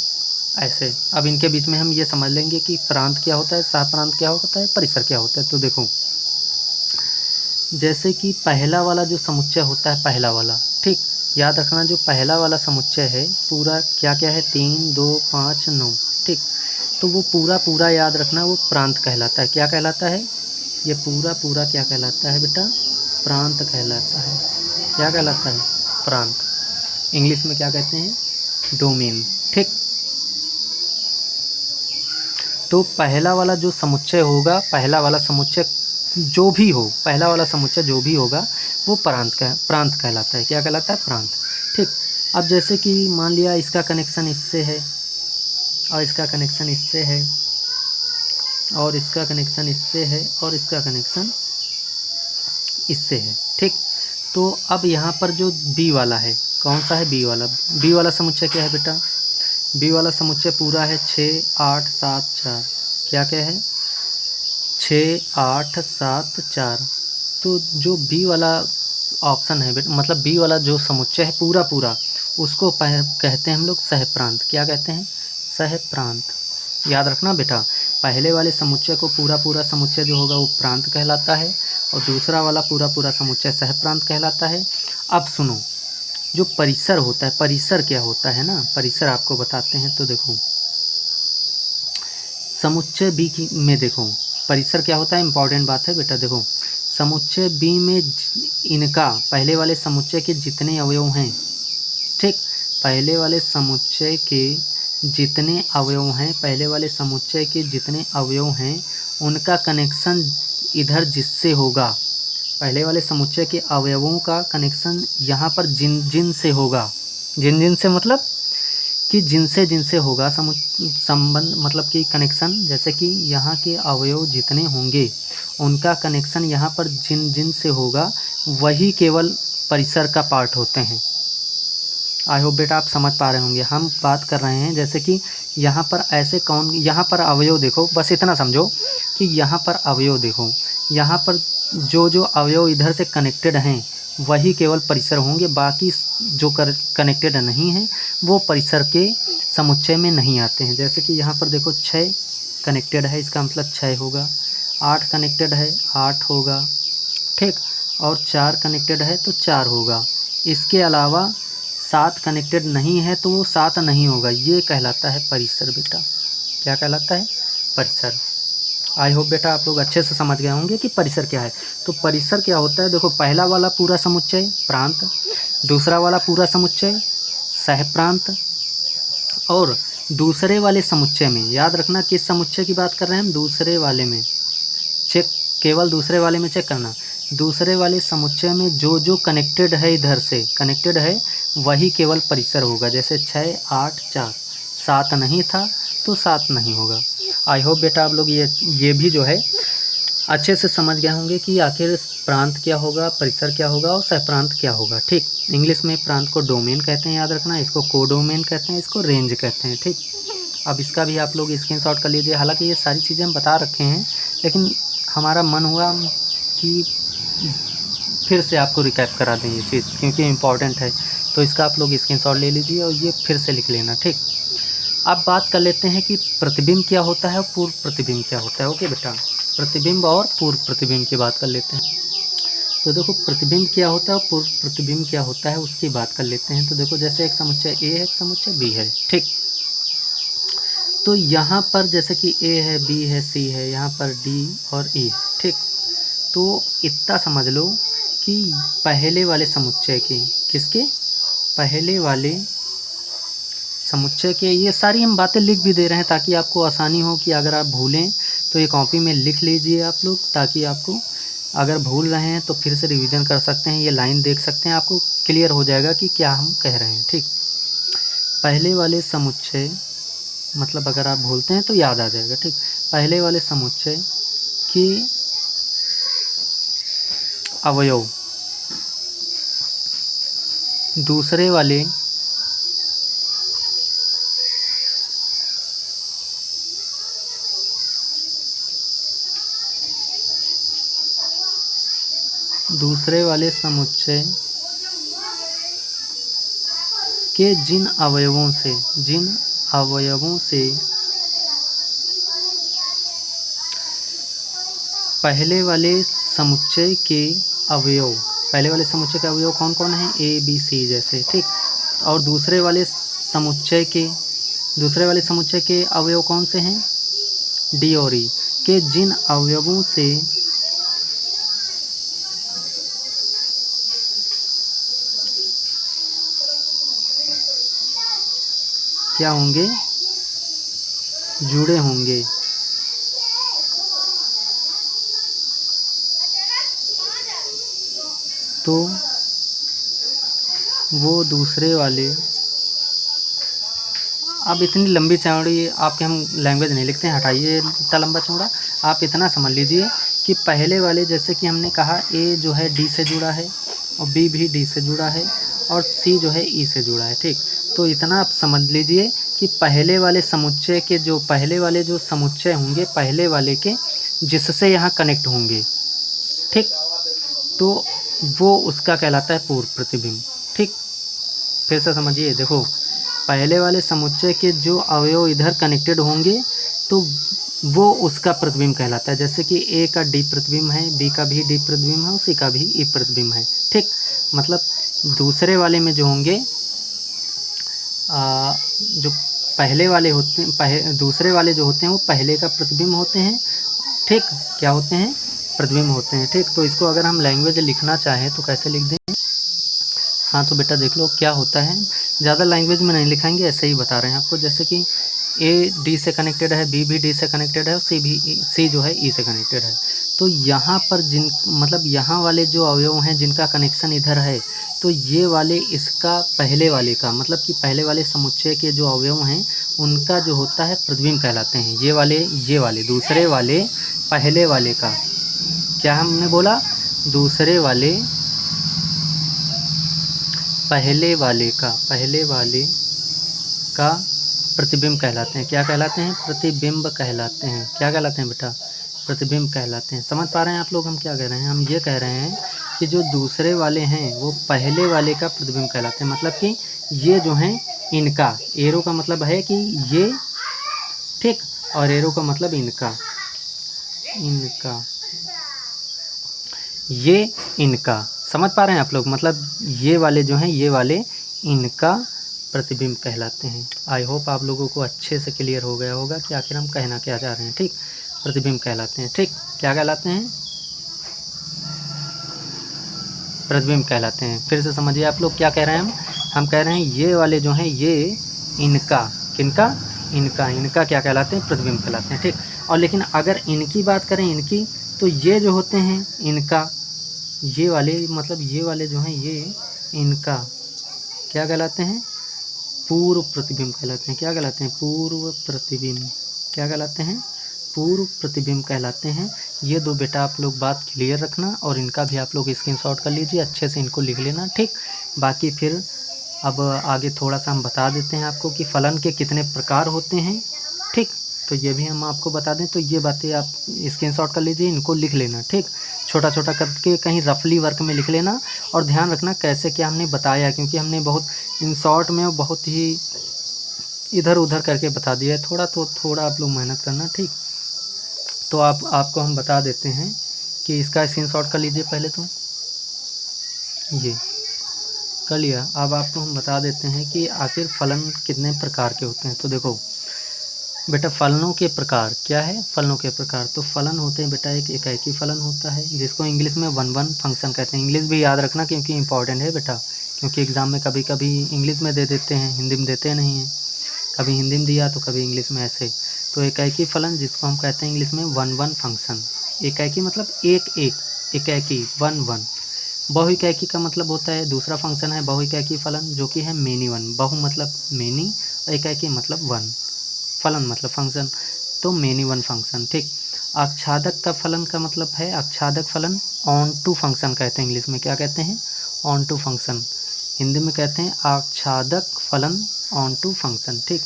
A: ऐसे अब इनके बीच में हम ये समझ लेंगे कि प्रांत क्या होता है, सह प्रांत क्या होता है, परिसर क्या होता है। तो देखो जैसे कि पहला वाला जो समुच्चय होता है, पहला वाला, ठीक, याद रखना जो पहला वाला समुच्चय है पूरा क्या क्या है, 3, 2, 5, 9, ठीक। तो वो पूरा याद रखना, वो प्रांत कहलाता है। क्या कहलाता है? ये पूरा क्या कहलाता है बेटा? प्रांत कहलाता है। क्या कहलाता है? प्रांत। इंग्लिश में क्या कहते हैं? डोमेन, ठीक। तो पहला वाला जो समुच्चय होगा, पहला वाला समुच्चय जो भी हो, पहला वाला समुच्चय जो भी होगा वो प्रांत कहलाता है। क्या कहलाता है? प्रांत। ठीक। अब जैसे कि मान लिया इसका कनेक्शन इससे है और इसका कनेक्शन इससे है और इसका कनेक्शन इससे है और इसका कनेक्शन इससे है। ठीक। तो अब यहाँ पर जो बी वाला है, कौन सा है? बी वाला। बी वाला समुच्चय क्या है बेटा? बी वाला समुच्चय पूरा है 6 8 7 4। क्या क्या है? 6 8 7 4। तो जो बी वाला ऑप्शन है बेटा, मतलब बी वाला जो समुच्चय है पूरा पूरा, उसको कहते हैं हम लोग सहप्रांत। क्या कहते हैं? सहप्रांत। याद रखना बेटा, पहले वाले समुच्चय को पूरा पूरा समुच्चय जो होगा वो प्रांत कहलाता है और दूसरा वाला पूरा पूरा समुच्चय सहप्रांत कहलाता है। अब सुनो, जो परिसर होता है, परिसर क्या होता है ना, परिसर आपको बताते हैं। तो देखो समुच्चय बी की में देखो परिसर क्या होता है, इंपॉर्टेंट बात है बेटा। देखो समुच्चय बी में इनका पहले वाले समुच्चय के जितने अवयव हैं, ठीक, पहले वाले समुच्चय के जितने अवयव हैं, पहले वाले समुच्चय के जितने अवयव हैं उनका कनेक्शन इधर जिससे होगा, पहले वाले समुच्चय के अवयवों का कनेक्शन यहाँ पर जिन जिन से होगा। जिन जिन से मतलब कि जिनसे जिनसे होगा संबंध, मतलब कि कनेक्शन, जैसे कि यहाँ के अवयव जितने होंगे उनका कनेक्शन यहाँ पर जिन जिन से होगा, वही केवल परिसर का पार्ट होते हैं। आई होप बेटा आप समझ पा रहे होंगे। हम बात कर रहे हैं जैसे कि यहाँ पर ऐसे कौन, यहाँ पर अवयव देखो, बस इतना समझो कि यहाँ पर अवयव देखो, यहाँ पर जो जो अवयव इधर से कनेक्टेड हैं वही केवल परिसर होंगे, बाकी जो कनेक्टेड नहीं हैं वो परिसर के समुच्चय में नहीं आते हैं। जैसे कि यहाँ पर देखो 6 कनेक्टेड है, इसका मतलब 6 होगा, 8 कनेक्टेड है 8 होगा, ठीक, और 4 कनेक्टेड है तो 4 होगा। इसके अलावा 7 कनेक्टेड नहीं है तो वो 7 नहीं होगा। ये कहलाता है परिसर बेटा। क्या कहलाता है? परिसर। आई होप बेटा आप लोग अच्छे से समझ गए होंगे कि परिसर क्या है। तो परिसर क्या होता है, देखो पहला वाला पूरा समुच्चय प्रांत, दूसरा वाला पूरा समुच्चय सहप्रांत, और दूसरे वाले समुच्चय में, याद रखना किस समुच्चय की बात कर रहे हैं हम, दूसरे वाले में। चेक, केवल दूसरे वाले में चेक करना, दूसरे वाले समुच्चय में जो जो कनेक्टेड है, इधर से कनेक्टेड है वही केवल परिसर होगा। जैसे 6 8 4, 7 नहीं था तो 7 नहीं होगा। आई होप बेटा आप लोग ये भी जो है अच्छे से समझ गए होंगे कि आखिर प्रांत क्या होगा, परिसर क्या होगा और सहप्रांत क्या होगा। ठीक, इंग्लिश में प्रांत को डोमेन कहते हैं, याद रखना, इसको कोडोमेन कहते हैं, इसको रेंज कहते हैं। ठीक, अब इसका भी आप लोग स्क्रीनशॉट कर लीजिए। हालांकि ये सारी चीज़ें हम बता रखे हैं, लेकिन हमारा मन हुआ कि फिर से आपको रिकैप करा दें ये चीज़, क्योंकि इम्पॉर्टेंट है। तो इसका आप लोग स्क्रीनशॉट ले लीजिए और ये फिर से लिख लेना। ठीक, अब बात कर लेते हैं कि प्रतिबिंब क्या होता है और पूर्व प्रतिबिंब क्या होता है। ओके बेटा, प्रतिबिंब और पूर्व प्रतिबिंब की बात कर लेते हैं। तो देखो प्रतिबिंब क्या होता है और पूर्व प्रतिबिंब क्या होता है उसकी बात कर लेते हैं। तो देखो जैसे एक समुच्चय ए है, एक समुच्चय बी है, ठीक, तो यहाँ पर जैसे कि ए है, बी है, सी है, यहाँ पर डी और ई है, ठीक। तो इतना समझ लो कि पहले वाले समुच्चय के, किसके, पहले वाले समुच्चय के, ये सारी हम बातें लिख भी दे रहे हैं ताकि आपको आसानी हो कि अगर आप भूलें तो ये कॉपी में लिख लीजिए आप लोग, ताकि आपको अगर भूल रहे हैं तो फिर से रिवीजन कर सकते हैं, ये लाइन देख सकते हैं, आपको क्लियर हो जाएगा कि क्या हम कह रहे हैं। ठीक, पहले वाले समुच्चय, मतलब अगर आप भूलते हैं तो याद आ जाएगा। ठीक, पहले वाले समुच्चय के अवयव दूसरे वाले समुच्चय के जिन अवयवों से पहले वाले समुच्चय के अवयव, पहले वाले समुच्चय के अवयव कौन कौन हैं, ए बी सी जैसे, ठीक, और दूसरे वाले समुच्चय के अवयव कौन से हैं, डी और ई, के जिन अवयवों से क्या होंगे, जुड़े होंगे, तो वो दूसरे वाले, अब इतनी लंबी चौड़ी आपके हम लैंग्वेज नहीं लिखते हैं, हटाइए इतना लंबा चौड़ा। आप इतना समझ लीजिए कि पहले वाले, जैसे कि हमने कहा ए जो है डी से जुड़ा है और बी भी डी से जुड़ा है और सी जो है ई से जुड़ा है, ठीक। तो इतना आप समझ लीजिए कि पहले वाले समुच्चय के जो पहले वाले जो समुच्चय होंगे पहले वाले के जिससे यहाँ कनेक्ट होंगे, ठीक, तो वो उसका कहलाता है पूर्व प्रतिबिंब, ठीक। फिर से समझिए, देखो पहले वाले समुच्चय के जो अवयव इधर कनेक्टेड होंगे तो वो उसका प्रतिबिंब कहलाता है। जैसे कि ए का डी प्रतिबिंब है, बी का भी डी प्रतिबिंब है और सी का भी ई प्रतिबिंब है, ठीक। मतलब दूसरे वाले में जो होंगे जो पहले वाले होते हैं, दूसरे वाले जो होते हैं वो पहले का प्रतिबिंब होते हैं, ठीक। क्या होते हैं? प्रतिबिंब होते हैं, ठीक। तो इसको अगर हम लैंग्वेज लिखना चाहें तो कैसे लिख दें? हाँ तो बेटा देख लो क्या होता है, ज़्यादा लैंग्वेज में नहीं लिखाएंगे, ऐसे ही बता रहे हैं आपको। जैसे कि ए डी से कनेक्टेड है, बी भी डी से कनेक्टेड है और सी जो है ई से कनेक्टेड है। तो यहाँ पर मतलब यहाँ वाले जो अवयव हैं जिनका कनेक्शन इधर है, तो ये वाले इसका पहले वाले का, मतलब कि पहले वाले समुच्चय के जो अवयव हैं उनका जो होता है प्रतिबिंब कहलाते हैं। ये वाले दूसरे वाले पहले वाले का, क्या हमने बोला? दूसरे वाले पहले वाले का प्रतिबिंब कहलाते हैं। क्या कहलाते हैं? प्रतिबिंब कहलाते हैं। क्या कहलाते हैं बेटा? प्रतिबिंब कहलाते हैं। समझ पा रहे हैं आप लोग हम क्या कह रहे हैं? हम ये कह रहे हैं कि जो दूसरे वाले हैं वो पहले वाले का प्रतिबिंब कहलाते हैं। मतलब कि ये जो हैं इनका, एरो का मतलब है कि ये, ठीक, और एरो का मतलब इनका, ये इनका। समझ पा रहे हैं आप लोग? मतलब ये वाले जो हैं ये वाले इनका प्रतिबिंब कहलाते हैं। आई होप आप लोगों को अच्छे से क्लियर हो गया होगा कि आखिर हम कहना क्या चाह रहे हैं, ठीक। प्रतिबिंब कहलाते हैं, ठीक। क्या कहलाते हैं? प्रतिबिंब कहलाते हैं। फिर से समझिए आप लोग क्या कह रहे हैं हम कह रहे हैं ये वाले जो हैं ये इनका, किनका? इनका क्या कहलाते हैं? प्रतिबिंब कहलाते हैं, ठीक। और लेकिन अगर इनकी बात करें, इनकी, तो ये जो होते हैं इनका, ये वाले, मतलब ये वाले जो हैं ये इनका क्या कहलाते हैं? पूर्व प्रतिबिंब कहलाते हैं। क्या कहलाते हैं? पूर्व प्रतिबिंब। क्या कहलाते हैं? पूर्व प्रतिबिंब कहलाते हैं। ये दो बेटा आप लोग बात क्लियर रखना और इनका भी आप लोग स्क्रीनशॉट कर लीजिए, अच्छे से इनको लिख लेना, ठीक। बाकी फिर अब आगे थोड़ा सा हम बता देते हैं आपको कि फलन के कितने प्रकार होते हैं, ठीक। तो ये भी हम आपको बता दें, तो ये बातें आप स्क्रीनशॉट कर लीजिए, इनको लिख लेना, ठीक। छोटा छोटा करके कहीं रफली वर्क में लिख लेना और ध्यान रखना कैसे क्या हमने बताया, क्योंकि हमने बहुत इन शॉर्ट में बहुत ही इधर उधर करके बता दिया है। थोड़ा आप लोग मेहनत करना, ठीक। तो आपको हम बता देते हैं कि इसका स्क्रीनशॉट कर लीजिए पहले, तो ये कर लिया। अब आपको हम बता देते हैं कि आखिर फलन कितने प्रकार के होते हैं। तो देखो बेटा फलनों के प्रकार क्या है? फलनों के प्रकार, तो फलन होते हैं बेटा, एक एकाएकी फलन होता है जिसको इंग्लिश में वन फंक्शन कहते हैं। इंग्लिश भी याद रखना क्योंकि इंपॉर्टेंट है बेटा, क्योंकि एग्ज़ाम में कभी कभी इंग्लिश में दे देते हैं, हिंदी में देते नहीं हैं। कभी हिंदी में दिया तो कभी इंग्लिश में, ऐसे। तो एकाएकी फलन जिसको हम कहते हैं इंग्लिश में वन फंक्शन। एकाएकी मतलब एक, एकाएकी वन। बहुइकाएकी का मतलब होता है दूसरा फंक्शन है बहुइकाएकी फलन, जो कि है मेनी वन। बहु मतलब मेनी, एकाएकी मतलब वन, फलन मतलब फंक्शन, तो मेनी वन फंक्शन, ठीक। आच्छादक का फलन का मतलब है, आच्छादक फलन ऑन टू फंक्शन कहते हैं इंग्लिश में। क्या कहते हैं? On to function. हिंदी में कहते हैं आच्छादक फलन ऑन टू फंक्शन, ठीक।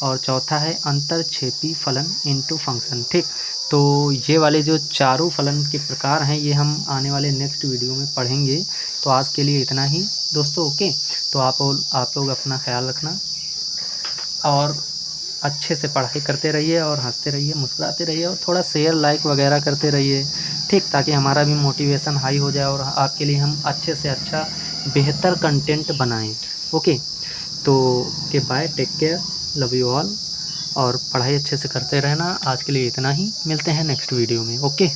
A: और चौथा है अंतरक्षेपी फलन इनटू फंक्शन, ठीक। तो ये वाले जो चारों फलन के प्रकार हैं ये हम आने वाले नेक्स्ट वीडियो में पढ़ेंगे। तो आज के लिए इतना ही दोस्तों, ओके। तो आप लोग अपना ख्याल रखना और अच्छे से पढ़ाई करते रहिए और हंसते रहिए, मुस्कुराते रहिए और थोड़ा शेयर लाइक वगैरह करते रहिए, ठीक, ताकि हमारा भी मोटिवेशन हाई हो जाए और आपके लिए हम अच्छे से अच्छा बेहतर कंटेंट बनाएं, ओके। तो k bye, take care, love you all, और पढ़ाई अच्छे से करते रहना। आज के लिए इतना ही, मिलते हैं नेक्स्ट वीडियो में, ओके।